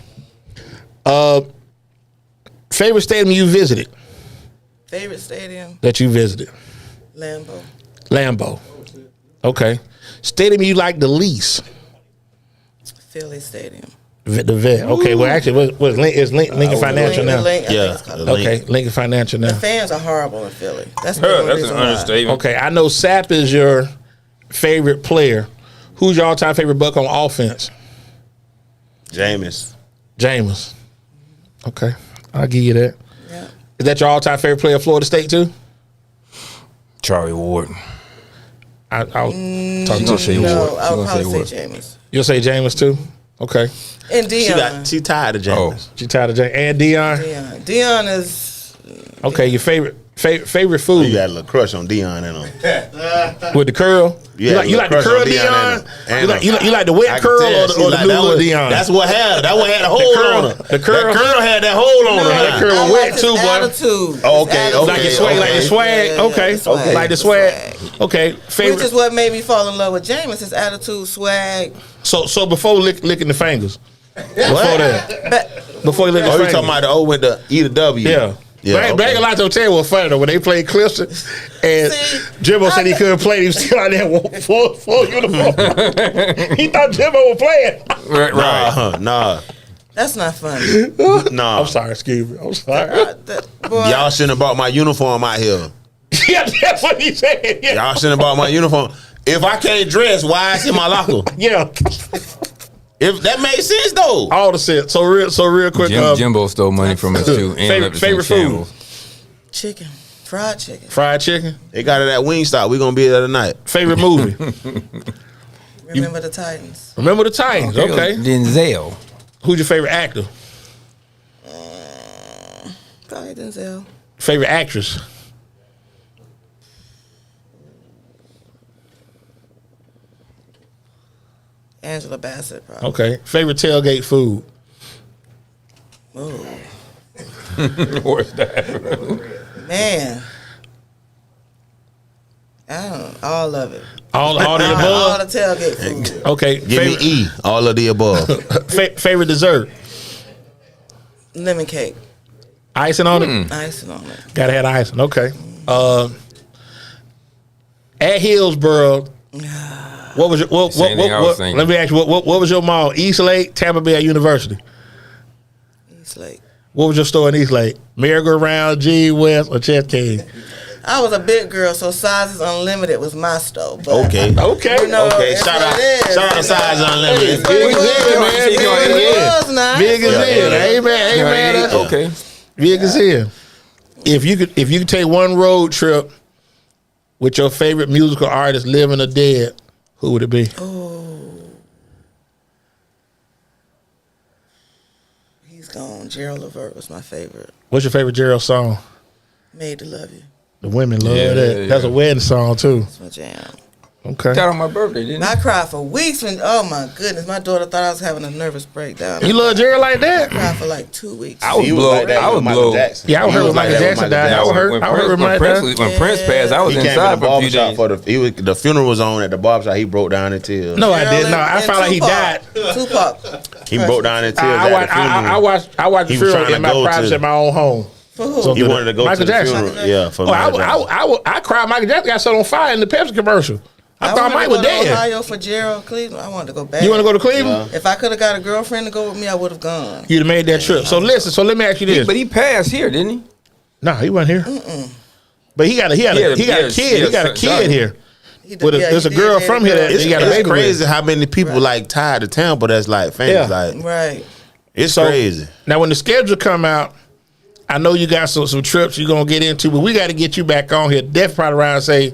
Favorite stadium you visited? Favorite stadium? That you visited? Lambeau. Okay. Stadium you like the least? Philly Stadium. The vet. Okay. Well, actually, it's Lincoln Financial now. Yeah. Okay, Lincoln Financial now. The fans are horrible in Philly. That's the only That's an reason why. understatement. Okay, I know Sapp is your favorite player. Who's your all-time favorite Buck on offense? Jameis. Jameis. Okay, I'll give you that. Yeah. Is that your all-time favorite player of Florida State too? Charlie Ward. I'll talk gonna to say you. Ward. No, She I'll gonna probably say say Jameis. You'll say Jameis too? Okay. And Dion. She tired of Jameis. She tired of Jameis. And Dion? Dion is Okay, your favorite Favorite food? You got a little crush on Dion and him. With the curl? Yeah, you like the curl Dion? You like the wet curl or the new Dion? That's what had a hold on her. The curl? That curl had that hold on her. That curl I wet like too, his boy. attitude. Okay, His Like the attitude. swag, like the swag. Yeah, Okay, the swag, like the the swag. Okay, Which is favorite. what made me fall in love with James. His attitude, swag. So before licking the fingers, before that, But before you lick the Oh, you fingers. talking about the O with the E to W? Yeah. Yeah, Bragg a lot to tell you what funny though. When they played Clifton and See, Jimbo said he couldn't play, he was still out there with full uniform. He thought Jimbo was playing. Right. Nah. that's not funny. Nah. I'm sorry, excuse me. I'm sorry. Boy, Y'all shouldn't have brought my uniform out here. Yeah, that's what he said. Yeah. Y'all shouldn't have brought my uniform. If I can't dress, why is it in my locker? Yeah. If that makes sense though. All the sense. So real quick. Jimbo stole money from us too. And Favorite food? chicken, fried chicken. Fried chicken. They got it at Wingstop. We gonna be there tonight. Favorite movie? Remember the Titans. Remember the Titans. Okay. Denzel. Who's your favorite actor? Probably Denzel. Favorite actress? Angela Bassett, probably. Okay. Favorite tailgate food? Ooh, What's that? man. I don't know. All of it. All the All above? the tailgate food. Okay. Give me E. All of the above. Favorite dessert? Lemon cake. Icing on it? Icing on it. Gotta have icing. Okay. At Hillsboro, what was your Same thing I was thinking. let me ask you, what was your mall? East Lake, Tampa Bay, or University? East Lake. What was your store in East Lake? Merry-Go-Round, G West, or Chess King? I was a big girl, so Sizes Unlimited was my store. But Okay. Okay. You know, Okay. it's Shout what out. it is. Shout out to Size Unlimited. But it was, man. Big as it in. was nice. Big as in. Yeah. Amen. Amen. Okay. Big as in. If you could take one road trip with your favorite musical artist, living or dead, who would it be? He's gone. Gerald Levert was my favorite. What's your favorite Gerald song? Made to Love You. The women love Yeah, that. yeah, That's a yeah. wedding song too. That's my jam. Okay. Got on my birthday, didn't I cried for weeks when, oh my goodness, my daughter thought I was having a nervous breakdown. You love Gerald like that? I cried for like 2 weeks. I was He was blown. like that I with was Michael blown. Jackson. Yeah, I He heard was Michael like that with Jackson died. I heard When Michael Prince passed, I was He came inside to the for a few barbershop days. for the funeral was on at the barbershop. He broke down in tears. No, I Gerald did. No, I and found out he died. Tupac. He broke down in tears I at the funeral. watched the He was funeral trying in to my go privacy to- in my own home. For who? So He good. wanted to go Michael to the Jackson. funeral. Yeah, for Oh, Michael Jackson. I cried. Michael Jackson got set on fire in the Pepsi commercial. I thought wanted Mike to was go to dead. Ohio for Gerald Cleveland. I wanted to go back. You want to go to Cleveland? If I could have got a girlfriend to go with me, I would have gone. You'd have made that trip. So listen. So let me ask you this. But he passed here, didn't he? No, he wasn't here. But he got a kid. He got a kid here. There's a girl from here that he got a It's baby crazy with. how many people like tied to Tampa that's like famous. Yeah. Like Right. it's So, crazy. Now, when the schedule come out, I know you got some trips you're gonna get into, but we got to get you back on here. Definitely probably around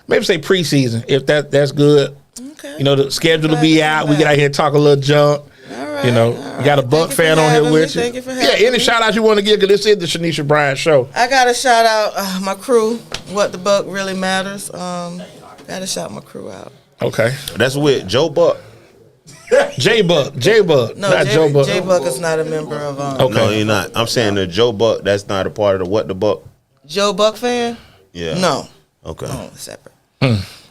maybe say preseason if that's good. Okay. You know the schedule will be out. We get out here and talk a little junk. All right. You know, all you got a right. Buck Thank you fan for on here having with me. you. Thank you for Yeah, having any me. shout out you want to give? Because this is the Shawnesia Bryant show. I got to shout out my crew. What the Buck really matters. Got to shout my crew out. Okay, That's with Joe Buck. J Buck, No, not Joe Buck. J Buck is not a member of Okay. No, he's not. I'm saying the Joe Buck. That's not a part of the What the Buck. Joe Buck fan. Yeah. No, Okay. separate.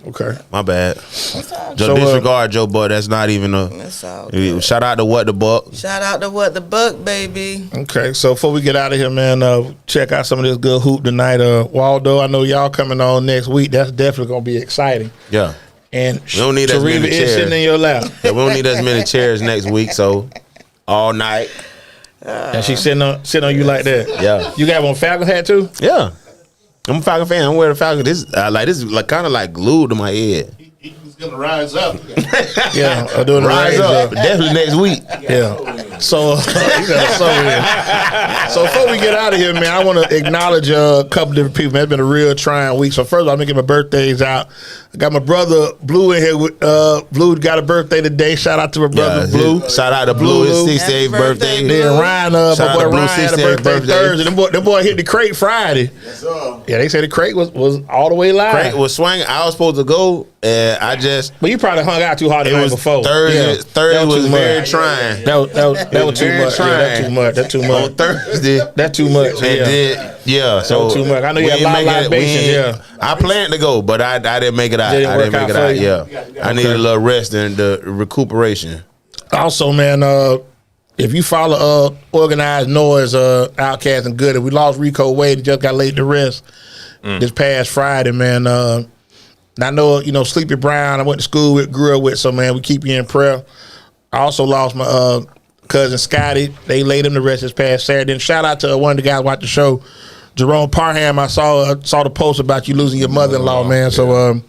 Okay, My bad. That's all. Joe, So, disregard Joe Buck. That's not even a. That's all. good. Shout out to What the Buck. Shout out to What the Buck, baby. okay. So before we get out of here, man, check out some of this good hoop tonight. Waldo, I know y'all coming on next week. That's definitely gonna be exciting. Yeah. And We don't need as Tareva many is chairs. sitting in your lap, Yeah, we don't need as many chairs next week, so all night. and she's sitting on you like that. Yeah. You got one Falcon hat too? Yeah. I'm a Falcon fan. I'm wearing a Falcon. This is like kind of like glued to my head. He's gonna rise up. Yeah, I'm doing the Rise up. Definitely next week. Yeah. So, you got a soul in. So before we get out of here, man, I want to acknowledge a couple different people. Man, it's been a real trying week. So first of all, I'm gonna get my birthdays out. I got my brother Blue in here. Blue got a birthday today. Shout out to my brother Blue. Shout out to Blue. His 68th birthday. Then Ryan, my Shout boy out to Blue, Ryan had a 68th birthday Thursday. Them boy hit the crate Friday. Yes, sir. Yeah, they said the crate was all the way live. Craig was swinging. I was supposed to go, and I just. But you probably hung out too hard the night before. Thursday. Yeah. Thursday was too very much. trying. That was too very much. Yeah, trying. that's too much. That's too much. On Thursday. That's too much. And Yeah. then, so too much. I know you we had a ain't lot of make it- we libations, ain't- yeah. I planned to go, but I didn't make it out. Didn't I work didn't make out it out. for you? Yeah, I needed a little rest and the recuperation. Also, man, if you follow Organized Noise, Outcast and Good, we lost Rico Wade and just got laid to rest this past Friday, man. I know, Sleepy Brown, I went to school with, grew up with, so, man, we keep you in prayer. I also lost my cousin Scotty. They laid him to rest this past Saturday. And shout out to one of the guys watching the show, Jerome Parham. I saw the post about you losing your mother-in-law, man. So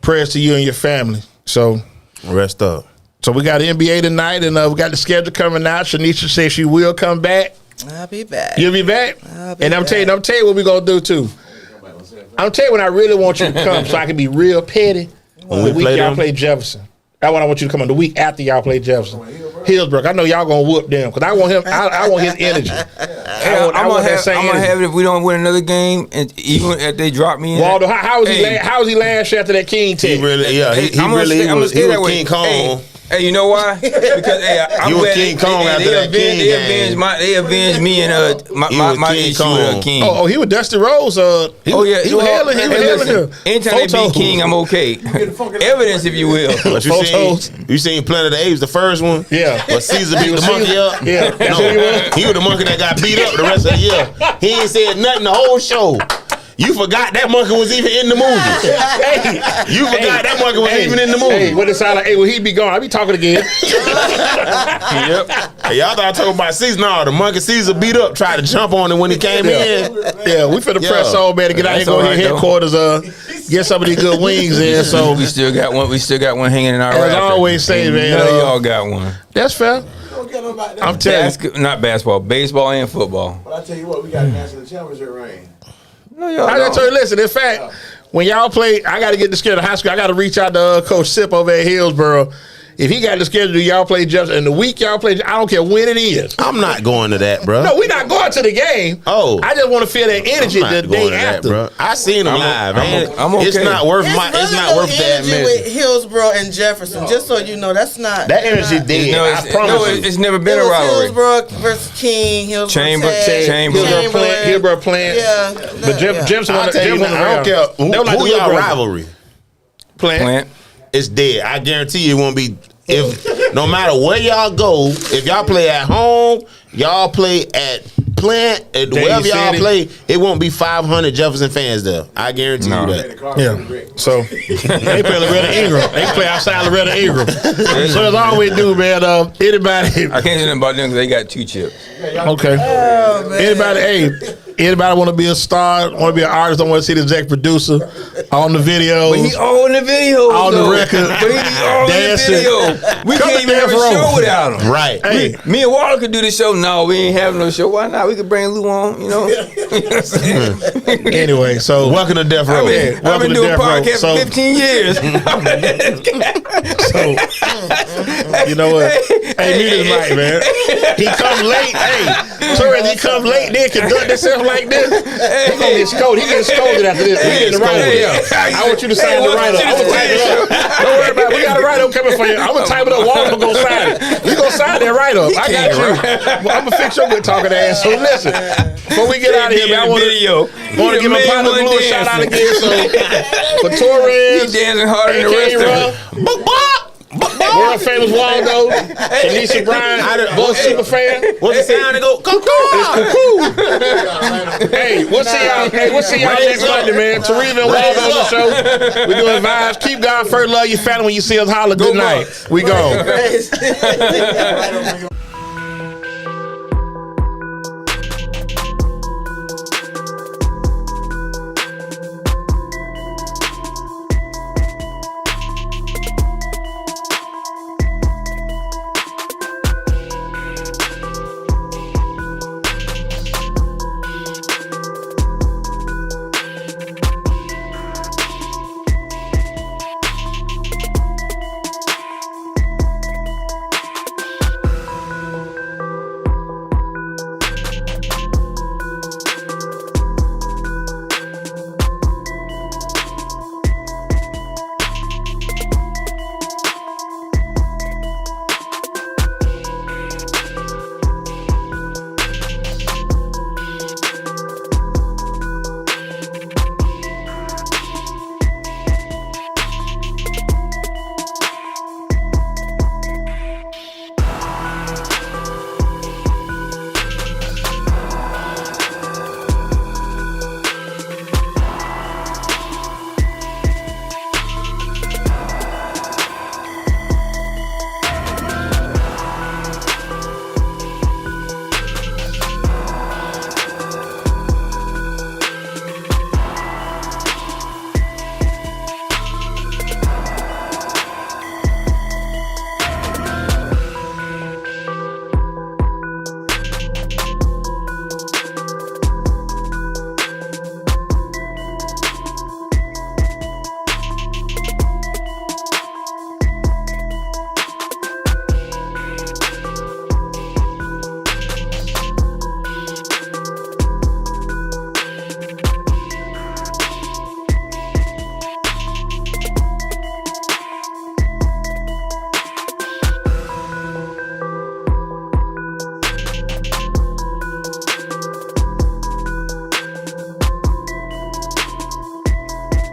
prayers to you and your family. So Rest up. So we got the NBA tonight, and we got the schedule coming out. Shawnesia says she will come back. I'll be back. You'll be back. I'll be And I'm back. telling you what we're gonna do too. I'm telling you when I really want you to come, so I can be real petty. When The we week play y'all them? play Jefferson. That's when I want you to come on. The week after y'all play Jefferson, Hillsborough. I know y'all gonna whoop them because I want him. I want his energy. I'm I want that same gonna energy. have it if we don't win another game, and even if they drop me in. Waldo, how was he? Hey. How was he last year after that King He test? really, he I'ma really stay- I'ma was stay that way. King Kong. Hey, you know why? Because I'm You was glad King Kong after that King game. They avenged me and You was my King issue Kong. with King. Oh, he was Dusty Rose. He Oh yeah, he was hailing him. Anytime they beat King, I'm okay. Evidence, if you will. But you Photos. seen Planet of the Apes, the first one? Yeah. But Caesar beat the monkey up? Yeah. No, he was the monkey that got beat up the rest of the year. He ain't said nothing the whole show. You forgot that monkey was even in the movie. You forgot that monkey was even in the movie. Hey, what it sound like? Hey, well, he be gone. I be talking again. Yep. Hey, y'all thought I talking about Caesar? No, the monkey Caesar beat up, tried to jump on him when he came in. Yeah, we finna Yeah. press on, man, to get out here, That's go all here right, though. headquarters, get some of these good wings in. So we still got one. We still got one hanging in our As rafters. I always say, And man, none of y'all got one. that's fair. I'm telling you. Not basketball, baseball and football. But I tell you what, we got a national championship ring. No, y'all I don't. told you, listen, in fact, when y'all play, I got to get the schedule of high school. I got to reach out to Coach Sip over at Hillsborough. If he got the schedule, y'all play Jefferson. And the week y'all play, I don't care when it is. I'm not going to that, bro. No, we're not going to the game. Oh. I just want to feel that energy I'm the not day going to that, after. bro. I seen him live. I'm okay. It's not worth It's my. It's really not no worth that energy with energy. Hillsborough and Jefferson. Just so you know, that's not That energy dead. No, I promise you. it's never It been a was rivalry. Hillsborough versus King. Hillsborough Chamber- Tech, Chamber. Hillsborough plant. Yeah, But Jefferson, I'll tell you Jefferson now, I don't care who, They were like who the little y'all brother. rivalry. Plant. It's dead. I guarantee you it won't be. If no matter where y'all go, if y'all play at home, y'all play at Plant, at wherever y'all City. play, it won't be 500 Jefferson fans there. I guarantee No. you that. Yeah. So they play Loretta Ingram. They play outside Loretta Ingram. So as I always do, man. Anybody? I can't say nothing about them because they got 2 chips. Okay. Oh, man. Anybody? Hey. Anybody want to be a star? Want to be an artist? Don't want to see the exec producer on the videos? But he all in the video. On the record. But he all Dancing. in the video. We Come can't to even have a Death Row. show without him. Right. Hey. Me and Waller could do the show. No, we ain't having no show. Why not? We could bring Lou on, you know. You know what I'm saying? Anyway, so Welcome to Death Row. I've welcome been to doing Death Row. podcasts So- for 15 years. So, you know what? Hey, mute his mic, man. He come late. Hey, Torres, he come late, then conduct himself like this. He gonna get scolded. He getting scolded after this. We getting the write-up. Hey, I want you to sign the write-up. I'm gonna type it up. Don't worry about it. We got a write-up coming for you. I'm gonna type it up. Walter gonna sign it. We gonna sign that write-up. I got you. I'm gonna fix your good talking ass. So listen, before we get out of here, man, I want to give my partner Blue a shout out again. So for Torres, He dancing harder than the A.K.A. rest of them. Ruff, world famous Waldo, Shawnesia Bryant, Bucs super fan. What's the sound to go? Hey, we'll see y'all. Hey, we'll see y'all next Monday, man. Teresa and Waldo on the show. We doing vibes. Keep God first. Love your family. When you see us, holler. Good night. We gone.